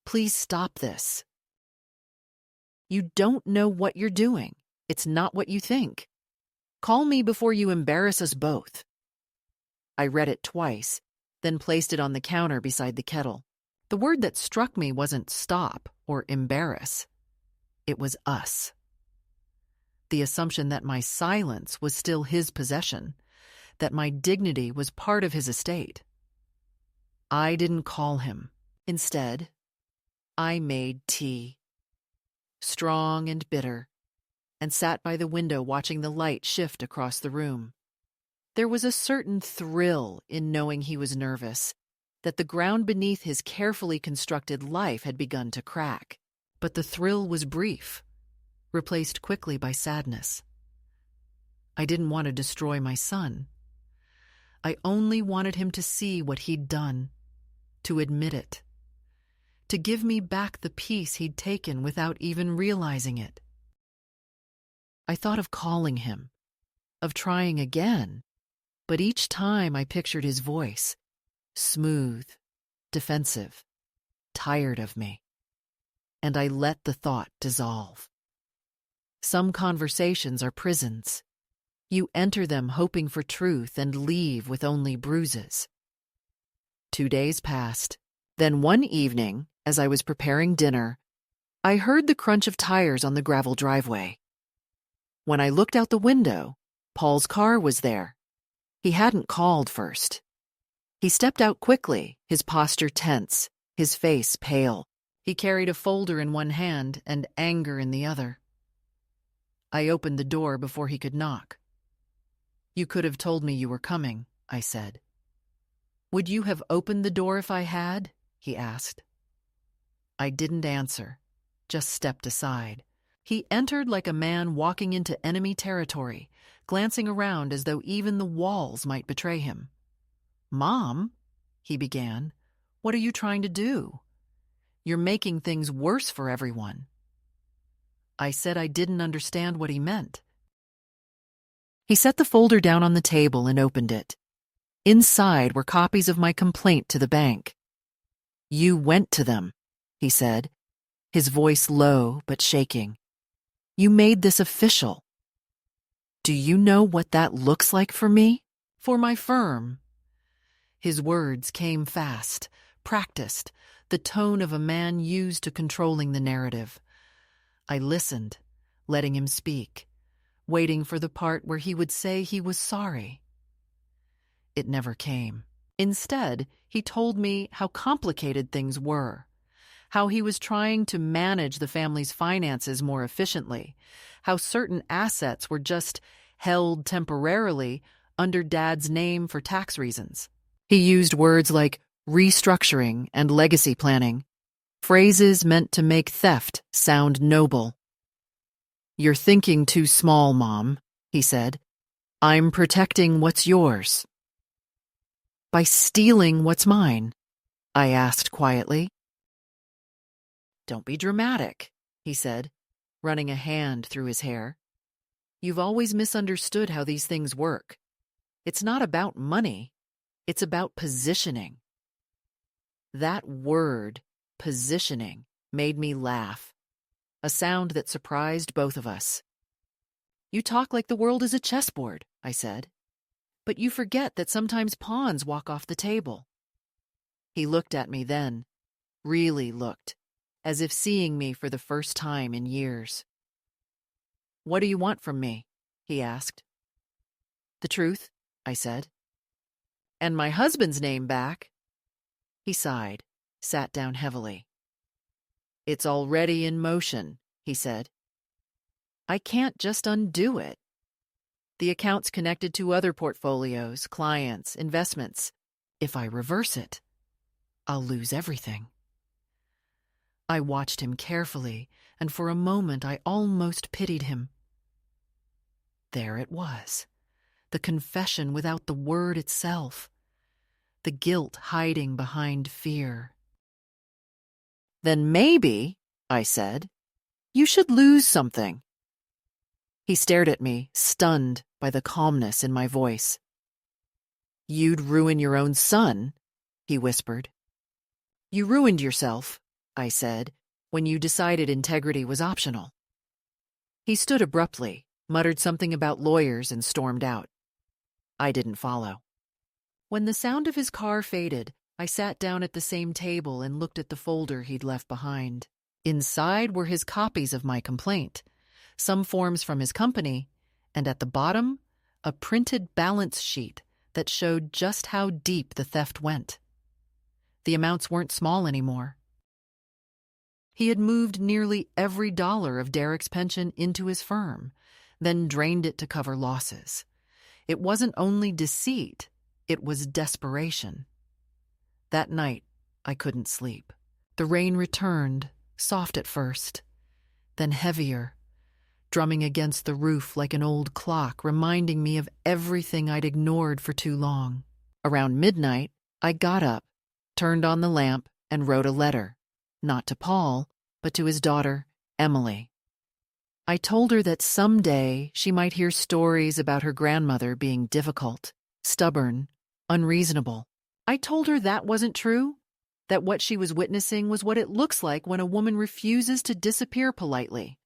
please stop this. You don't know what you're doing. It's not what you think. Call me before you embarrass us both." I read it twice, then placed it on the counter beside the kettle. The word that struck me wasn't stop or embarrass. It was us. The assumption that my silence was still his possession, that my dignity was part of his estate. I didn't call him. Instead, I made tea, strong and bitter, and sat by the window watching the light shift across the room. There was a certain thrill in knowing he was nervous, that the ground beneath his carefully constructed life had begun to crack. But the thrill was brief, replaced quickly by sadness. I didn't want to destroy my son. I only wanted him to see what he'd done, to admit it, to give me back the peace he'd taken without even realizing it. I thought of calling him, of trying again, but each time I pictured his voice, smooth, defensive, tired of me, and I let the thought dissolve. Some conversations are prisons. You enter them hoping for truth and leave with only bruises. 2 days passed. Then one evening, as I was preparing dinner, I heard the crunch of tires on the gravel driveway. When I looked out the window, Paul's car was there. He hadn't called first. He stepped out quickly, his posture tense, his face pale. He carried a folder in one hand and anger in the other. I opened the door before he could knock. "You could have told me you were coming," I said. "Would you have opened the door if I had?" he asked. I didn't answer, just stepped aside. He entered like a man walking into enemy territory, glancing around as though even the walls might betray him. "Mom," he began, "what are you trying to do? You're making things worse for everyone." I said I didn't understand what he meant. He set the folder down on the table and opened it. Inside were copies of my complaint to the bank. "You went to them," he said, his voice low but shaking. "You made this official. Do you know what that looks like for me? For my firm?" His words came fast, practiced, the tone of a man used to controlling the narrative. I listened, letting him speak, waiting for the part where he would say he was sorry. It never came. Instead, he told me how complicated things were, how he was trying to manage the family's finances more efficiently, how certain assets were just held temporarily under Dad's name for tax reasons. He used words like restructuring and legacy planning, phrases meant to make theft sound noble. "You're thinking too small, Mom," he said. "I'm protecting what's yours." "By stealing what's mine?" I asked quietly. "Don't be dramatic," he said, running a hand through his hair. "You've always misunderstood how these things work. It's not about money. It's about positioning." That word, positioning, made me laugh, a sound that surprised both of us. "You talk like the world is a chessboard," I said. "But you forget that sometimes pawns walk off the table." He looked at me then, really looked, as if seeing me for the first time in years. "What do you want from me?" he asked. "The truth," I said. "And my husband's name back." He sighed, sat down heavily. "It's already in motion," he said. "I can't just undo it. The account's connected to other portfolios, clients, investments. If I reverse it, I'll lose everything." I watched him carefully, and for a moment I almost pitied him. There it was, the confession without the word itself, the guilt hiding behind fear. "Then maybe," I said, "you should lose something." He stared at me, stunned by the calmness in my voice. "You'd ruin your own son," he whispered. "You ruined yourself," I said, "when you decided integrity was optional." He stood abruptly, muttered something about lawyers, and stormed out. I didn't follow. When the sound of his car faded, I sat down at the same table and looked at the folder he'd left behind. Inside were his copies of my complaint, some forms from his company, and at the bottom, a printed balance sheet that showed just how deep the theft went. The amounts weren't small anymore. He had moved nearly every dollar of Derek's pension into his firm, then drained it to cover losses. It wasn't only deceit, it was desperation. That night, I couldn't sleep. The rain returned, soft at first, then heavier, drumming against the roof like an old clock, reminding me of everything I'd ignored for too long. Around midnight, I got up, turned on the lamp, and wrote a letter, not to Paul, but to his daughter, Emily. I told her that someday she might hear stories about her grandmother being difficult, stubborn, unreasonable. I told her that wasn't true, that what she was witnessing was what it looks like when a woman refuses to disappear politely.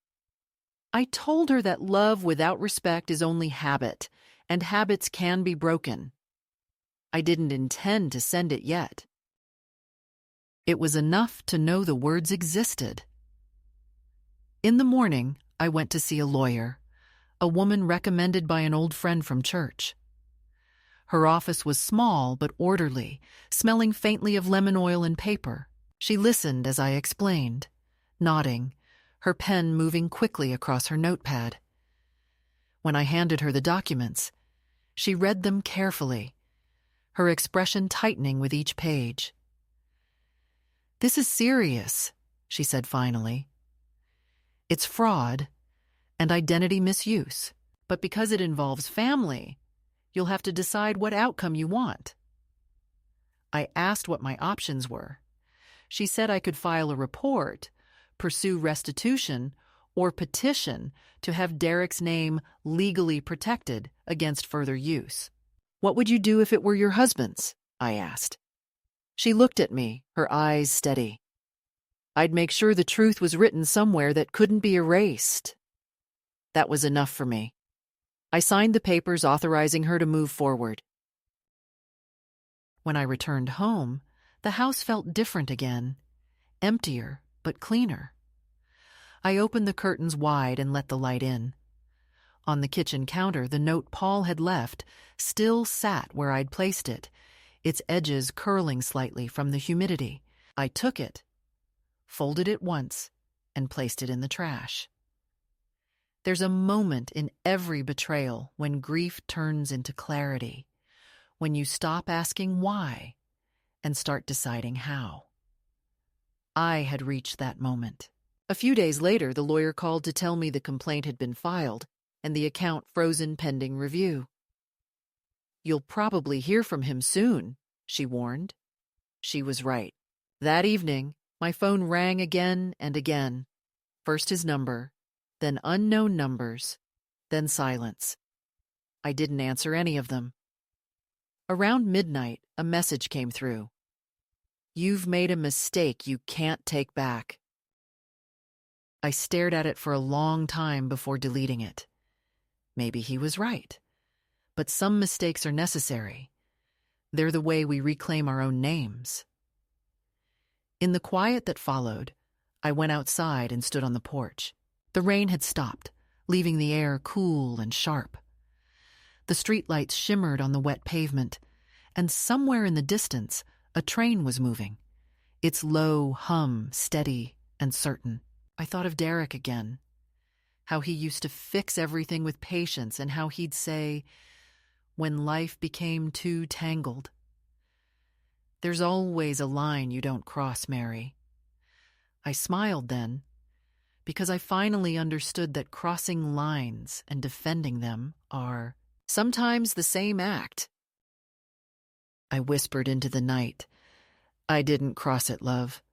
I told her that love without respect is only habit, and habits can be broken. I didn't intend to send it yet. It was enough to know the words existed. In the morning, I went to see a lawyer, a woman recommended by an old friend from church. Her office was small but orderly, smelling faintly of lemon oil and paper. She listened as I explained, nodding, her pen moving quickly across her notepad. When I handed her the documents, she read them carefully, her expression tightening with each page. "This is serious," she said finally. "It's fraud and identity misuse, but because it involves family, you'll have to decide what outcome you want." I asked what my options were. She said I could file a report, pursue restitution, or petition to have Derek's name legally protected against further use. "What would you do if it were your husband's?" I asked. She looked at me, her eyes steady. "I'd make sure the truth was written somewhere that couldn't be erased." That was enough for me. I signed the papers authorizing her to move forward. When I returned home, the house felt different again, emptier but cleaner. I opened the curtains wide and let the light in. On the kitchen counter, the note Paul had left still sat where I'd placed it, its edges curling slightly from the humidity. I took it, folded it once, and placed it in the trash. There's a moment in every betrayal when grief turns into clarity, when you stop asking why and start deciding how. I had reached that moment. A few days later, the lawyer called to tell me the complaint had been filed and the account frozen pending review. "You'll probably hear from him soon," she warned. She was right. That evening, my phone rang again and again. First his number, then unknown numbers, then silence. I didn't answer any of them. Around midnight, a message came through. "You've made a mistake you can't take back." I stared at it for a long time before deleting it. Maybe he was right. But some mistakes are necessary. They're the way we reclaim our own names. In the quiet that followed, I went outside and stood on the porch. The rain had stopped, leaving the air cool and sharp. The streetlights shimmered on the wet pavement, and somewhere in the distance, a train was moving, its low hum steady and certain. I thought of Derek again, how he used to fix everything with patience and how he'd say, when life became too tangled, "There's always a line you don't cross, Mary." I smiled then, because I finally understood that crossing lines and defending them are sometimes the same act. I whispered into the night, "I didn't cross it, love.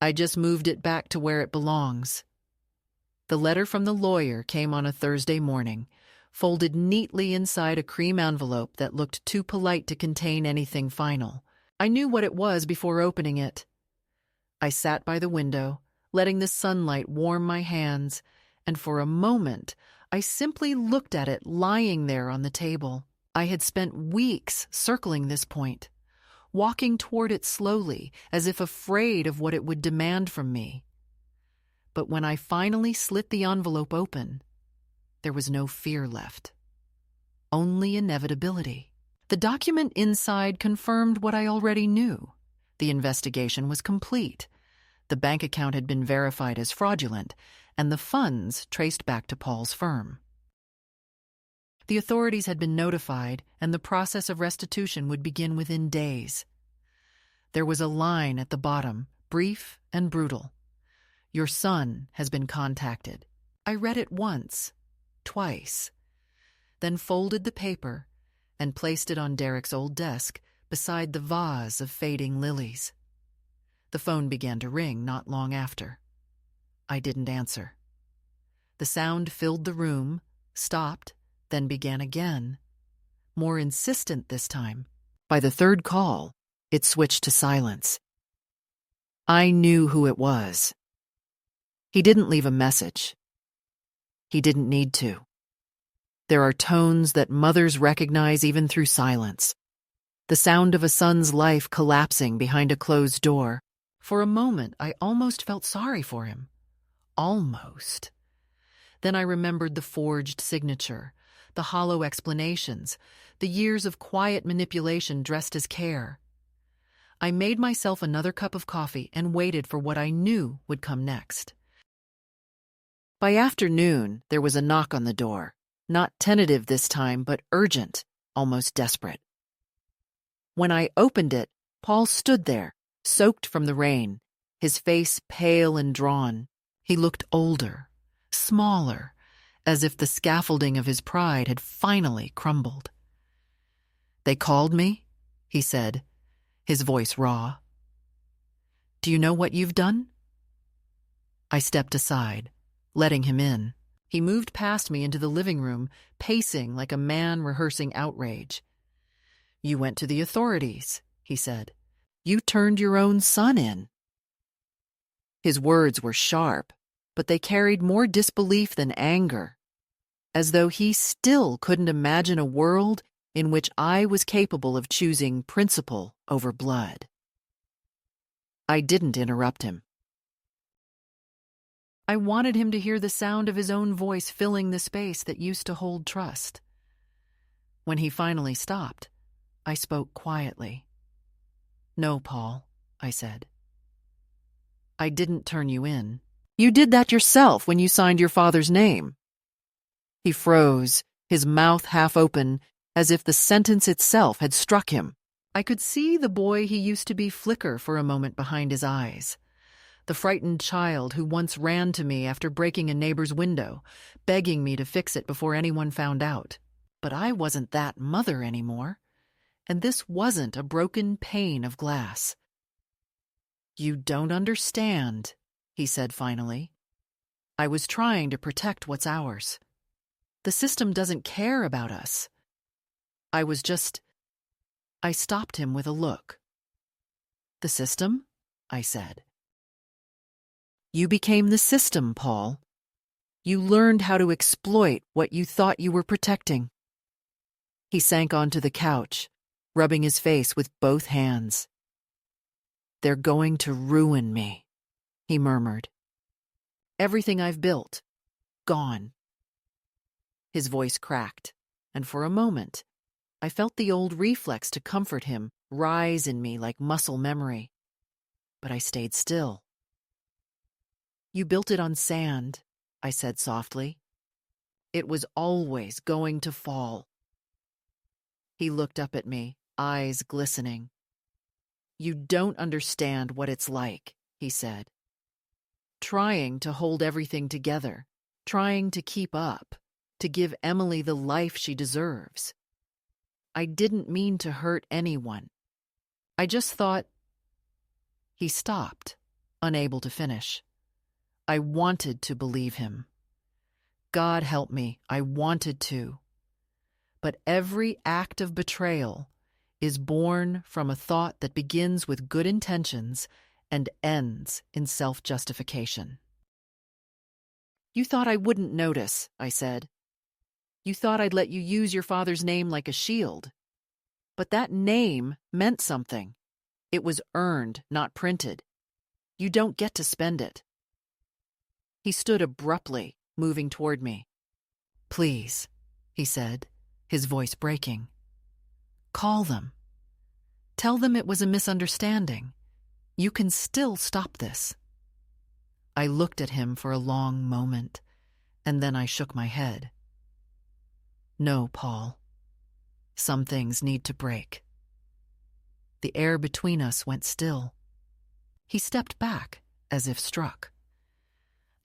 I just moved it back to where it belongs." The letter from the lawyer came on a Thursday morning, folded neatly inside a cream envelope that looked too polite to contain anything final. I knew what it was before opening it. I sat by the window, letting the sunlight warm my hands, and for a moment I simply looked at it lying there on the table. I had spent weeks circling this point, walking toward it slowly, as if afraid of what it would demand from me. But when I finally slit the envelope open, there was no fear left. Only inevitability. The document inside confirmed what I already knew. The investigation was complete. The bank account had been verified as fraudulent, and the funds traced back to Paul's firm. The authorities had been notified, and the process of restitution would begin within days. There was a line at the bottom, brief and brutal. "Your son has been contacted." I read it once, twice, then folded the paper and placed it on Derek's old desk beside the vase of fading lilies. The phone began to ring not long after. I didn't answer. The sound filled the room, stopped, then began again, more insistent this time. By the third call, it switched to silence. I knew who it was. He didn't leave a message. He didn't need to. There are tones that mothers recognize even through silence. The sound of a son's life collapsing behind a closed door. For a moment, I almost felt sorry for him. Almost. Then I remembered the forged signature, the hollow explanations, the years of quiet manipulation dressed as care. I made myself another cup of coffee and waited for what I knew would come next. By afternoon, there was a knock on the door, not tentative this time, but urgent, almost desperate. When I opened it, Paul stood there, soaked from the rain, his face pale and drawn. He looked older, smaller, as if the scaffolding of his pride had finally crumbled. "They called me?" he said, his voice raw. "Do you know what you've done?" I stepped aside, letting him in. He moved past me into the living room, pacing like a man rehearsing outrage. "You went to the authorities," he said. "You turned your own son in." His words were sharp, but they carried more disbelief than anger, as though he still couldn't imagine a world in which I was capable of choosing principle over blood. I didn't interrupt him. I wanted him to hear the sound of his own voice filling the space that used to hold trust. When he finally stopped, I spoke quietly. "No, Paul," I said. "I didn't turn you in. You did that yourself when you signed your father's name." He froze, his mouth half open, as if the sentence itself had struck him. I could see the boy he used to be flicker for a moment behind his eyes. The frightened child who once ran to me after breaking a neighbor's window, begging me to fix it before anyone found out. But I wasn't that mother anymore, and this wasn't a broken pane of glass. "You don't understand," he said finally. "I was trying to protect what's ours. The system doesn't care about us. I stopped him with a look. "The system?" I said. "You became the system, Paul. You learned how to exploit what you thought you were protecting." He sank onto the couch, rubbing his face with both hands. "They're going to ruin me," he murmured. "Everything I've built, gone." His voice cracked, and for a moment, I felt the old reflex to comfort him rise in me like muscle memory. But I stayed still. "You built it on sand," I said softly. "It was always going to fall." He looked up at me, eyes glistening. "You don't understand what it's like," he said. "Trying to hold everything together, trying to keep up, to give Emily the life she deserves. I didn't mean to hurt anyone. I just thought—" He stopped, unable to finish. I wanted to believe him. God help me, I wanted to. But every act of betrayal is born from a thought that begins with good intentions and ends in self-justification. "You thought I wouldn't notice," I said. "You thought I'd let you use your father's name like a shield. But that name meant something. It was earned, not printed. You don't get to spend it." He stood abruptly, moving toward me. "Please," he said, his voice breaking. "Call them. Tell them it was a misunderstanding. You can still stop this." I looked at him for a long moment, and then I shook my head. "No, Paul. Some things need to break." The air between us went still. He stepped back, as if struck.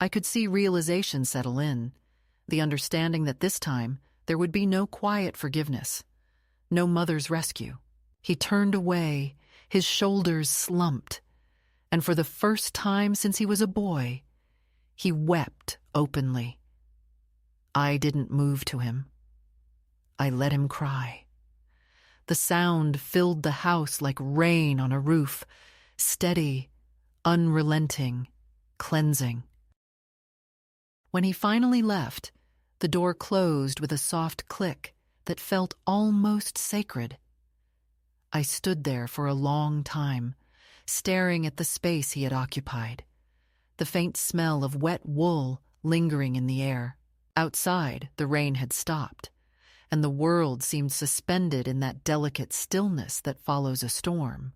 I could see realization settle in, the understanding that this time there would be no quiet forgiveness, no mother's rescue. He turned away, his shoulders slumped, and for the first time since he was a boy, he wept openly. I didn't move to him. I let him cry. The sound filled the house like rain on a roof, steady, unrelenting, cleansing. When he finally left, the door closed with a soft click that felt almost sacred. I stood there for a long time, staring at the space he had occupied, the faint smell of wet wool lingering in the air. Outside, the rain had stopped, and the world seemed suspended in that delicate stillness that follows a storm,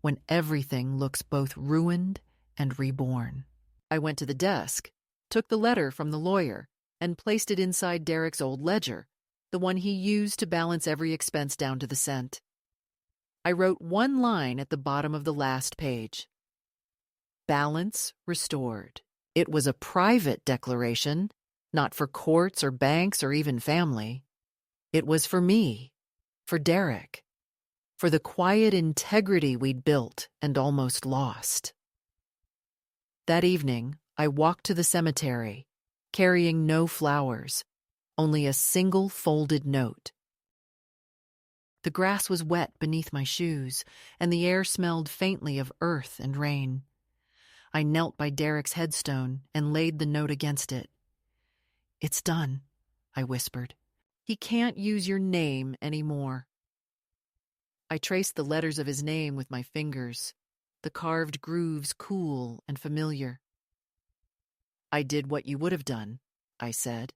when everything looks both ruined and reborn. I went to the desk, took the letter from the lawyer, and placed it inside Derek's old ledger, the one he used to balance every expense down to the cent. I wrote one line at the bottom of the last page. Balance restored. It was a private declaration, not for courts or banks or even family. It was for me, for Derek, for the quiet integrity we'd built and almost lost. That evening, I walked to the cemetery, carrying no flowers, only a single folded note. The grass was wet beneath my shoes, and the air smelled faintly of earth and rain. I knelt by Derek's headstone and laid the note against it. "It's done," I whispered. "He can't use your name anymore." I traced the letters of his name with my fingers, the carved grooves cool and familiar. "I did what you would have done," I said.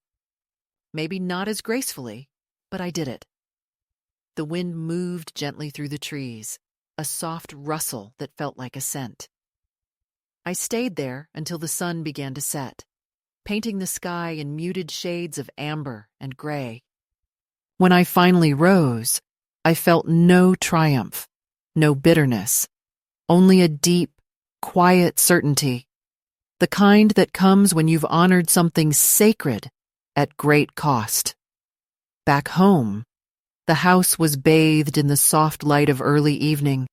"Maybe not as gracefully, but I did it." The wind moved gently through the trees, a soft rustle that felt like a scent. I stayed there until the sun began to set, painting the sky in muted shades of amber and gray. When I finally rose, I felt no triumph, no bitterness, only a deep, quiet certainty, the kind that comes when you've honored something sacred at great cost. Back home, the house was bathed in the soft light of early evening.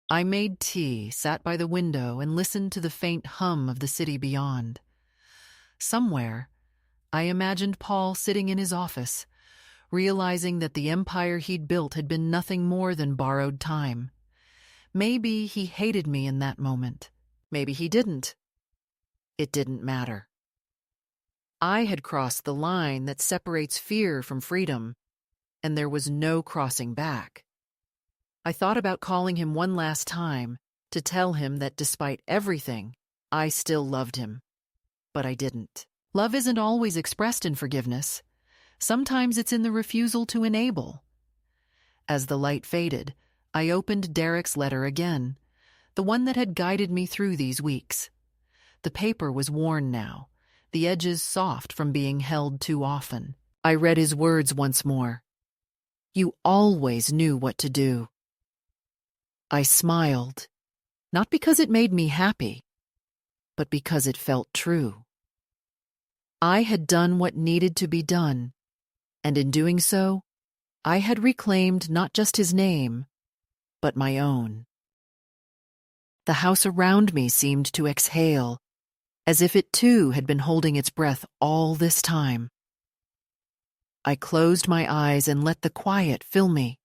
I made tea, sat by the window, and listened to the faint hum of the city beyond. Somewhere, I imagined Paul sitting in his office, realizing that the empire he'd built had been nothing more than borrowed time. Maybe he hated me in that moment. Maybe he didn't. It didn't matter. I had crossed the line that separates fear from freedom, and there was no crossing back. I thought about calling him one last time to tell him that despite everything, I still loved him. But I didn't. Love isn't always expressed in forgiveness. Sometimes it's in the refusal to enable. As the light faded, I opened Derek's letter again, the one that had guided me through these weeks. The paper was worn now, the edges soft from being held too often. I read his words once more. "You always knew what to do." I smiled, not because it made me happy, but because it felt true. I had done what needed to be done, and in doing so, I had reclaimed not just his name, but my own. The house around me seemed to exhale, as if it too had been holding its breath all this time. I closed my eyes and let the quiet fill me,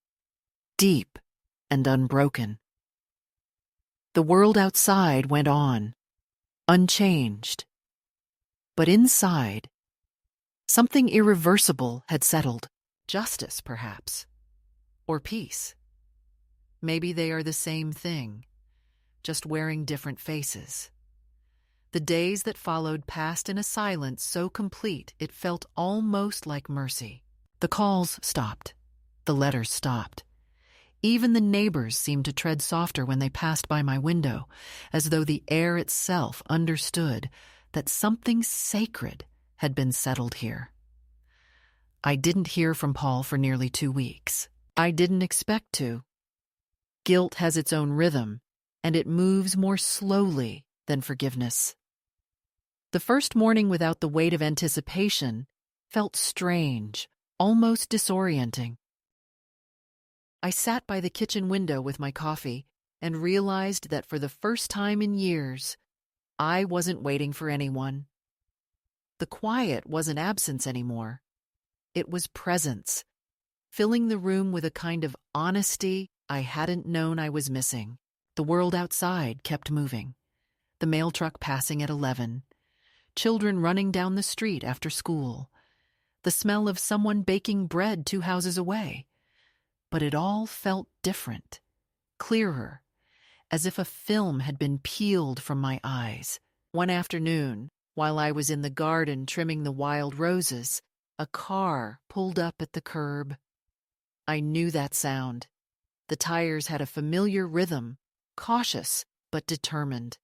deep and unbroken. The world outside went on, unchanged. But inside, something irreversible had settled. Justice, perhaps. Or peace. Maybe they are the same thing, just wearing different faces. The days that followed passed in a silence so complete it felt almost like mercy. The calls stopped. The letters stopped. Even the neighbors seemed to tread softer when they passed by my window, as though the air itself understood that something sacred had been settled here. I didn't hear from Paul for nearly 2 weeks. I didn't expect to. Guilt has its own rhythm, and it moves more slowly than forgiveness. The first morning without the weight of anticipation felt strange, almost disorienting. I sat by the kitchen window with my coffee and realized that for the first time in years, I wasn't waiting for anyone. The quiet wasn't absence anymore. It was presence, filling the room with a kind of honesty I hadn't known I was missing. The world outside kept moving. The mail truck passing at 11. Children running down the street after school. The smell of someone baking bread 2 houses away. But it all felt different, clearer, as if a film had been peeled from my eyes. One afternoon, while I was in the garden trimming the wild roses, a car pulled up at the curb. I knew that sound, The tires had a familiar rhythm, cautious but determined.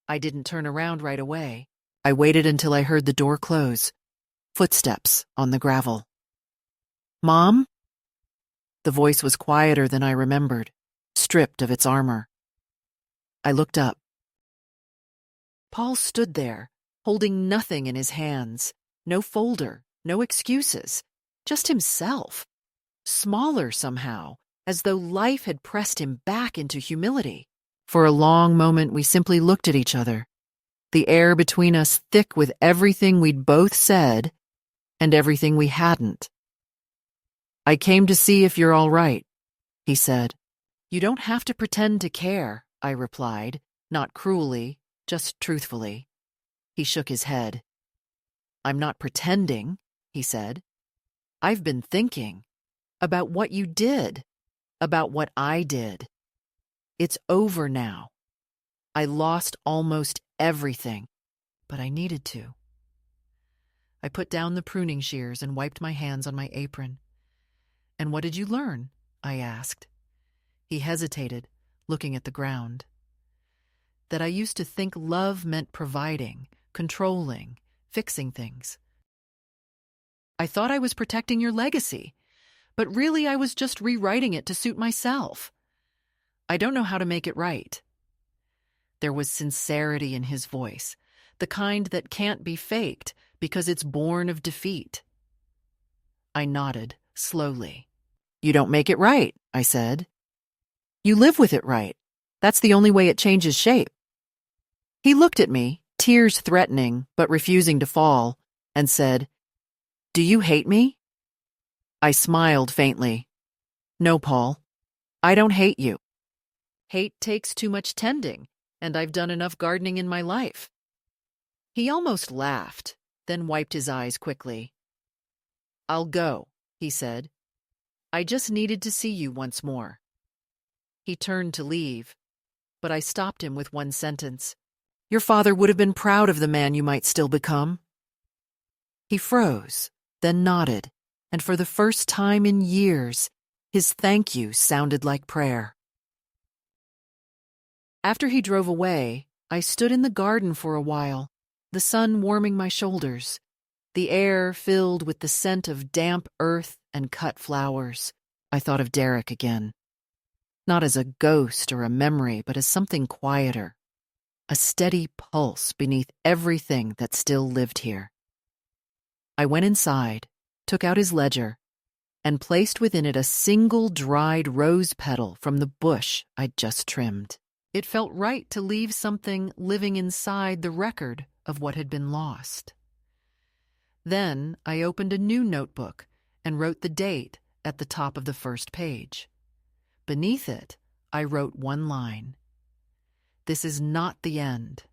I didn't turn around right away. I waited until I heard the door close, footsteps on the gravel. "Mom?" The voice was quieter than I remembered, stripped of its armor. I looked up. Paul stood there, holding nothing in his hands. No folder, no excuses, just himself. Smaller somehow, as though life had pressed him back into humility. For a long moment we simply looked at each other, the air between us thick with everything we'd both said and everything we hadn't. "I came to see if you're all right," he said. "You don't have to pretend to care," I replied, not cruelly, just truthfully. He shook his head. "I'm not pretending," he said. "I've been thinking about what you did, about what I did. It's over now. I lost almost everything, but I needed to." I put down the pruning shears and wiped my hands on my apron. "And what did you learn?" I asked. He hesitated, looking at the ground. "That I used to think love meant providing, controlling, fixing things. I thought I was protecting your legacy, but really I was just rewriting it to suit myself. I don't know how to make it right." There was sincerity in his voice, the kind that can't be faked because it's born of defeat. I nodded, slowly. "You don't make it right," I said. "You live with it right. That's the only way it changes shape." He looked at me, tears threatening but refusing to fall, and said, "Do you hate me?" I smiled faintly. "No, Paul. I don't hate you. Hate takes too much tending, and I've done enough gardening in my life." He almost laughed, then wiped his eyes quickly. "I'll go," he said. "I just needed to see you once more." He turned to leave, but I stopped him with one sentence. "Your father would have been proud of the man you might still become." He froze, then nodded, and for the first time in years, his thank you sounded like prayer. After he drove away, I stood in the garden for a while, the sun warming my shoulders, the air filled with the scent of damp earth and cut flowers. I thought of Derek again. Not as a ghost or a memory, but as something quieter, a steady pulse beneath everything that still lived here. I went inside, took out his ledger, and placed within it a single dried rose petal from the bush I'd just trimmed. It felt right to leave something living inside the record of what had been lost. Then I opened a new notebook and wrote the date at the top of the first page. Beneath it, I wrote one line. "This is not the end.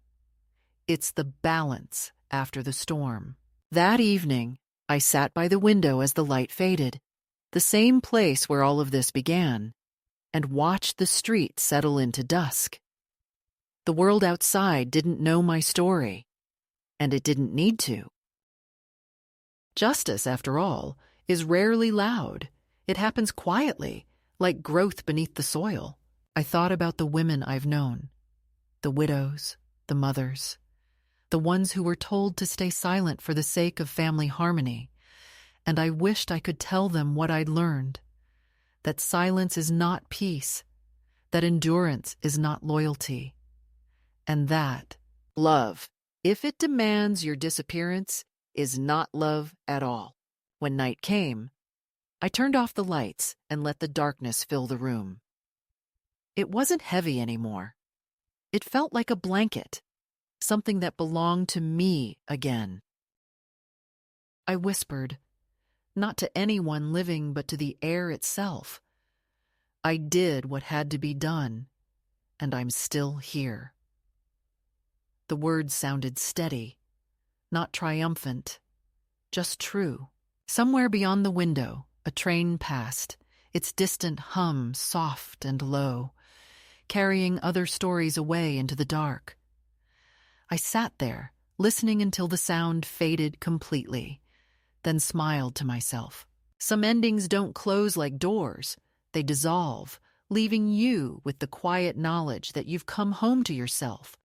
It's the balance after the storm." That evening, I sat by the window as the light faded, the same place where all of this began, and watched the street settle into dusk. The world outside didn't know my story, and it didn't need to. Justice, after all, is rarely loud. It happens quietly, like growth beneath the soil. I thought about the women I've known, the widows, the mothers, the ones who were told to stay silent for the sake of family harmony, and I wished I could tell them what I'd learned, that silence is not peace, that endurance is not loyalty, and that love, if it demands your disappearance, is not love at all. When night came, I turned off the lights and let the darkness fill the room. It wasn't heavy anymore. It felt like a blanket, something that belonged to me again. I whispered, not to anyone living but to the air itself. I did what had to be done, and I'm still here. The words sounded steady, not triumphant, just true. Somewhere beyond the window, a train passed, its distant hum soft and low, carrying other stories away into the dark. I sat there, listening until the sound faded completely, then smiled to myself. Some endings don't close like doors. They dissolve, leaving you with the quiet knowledge that you've come home to yourself,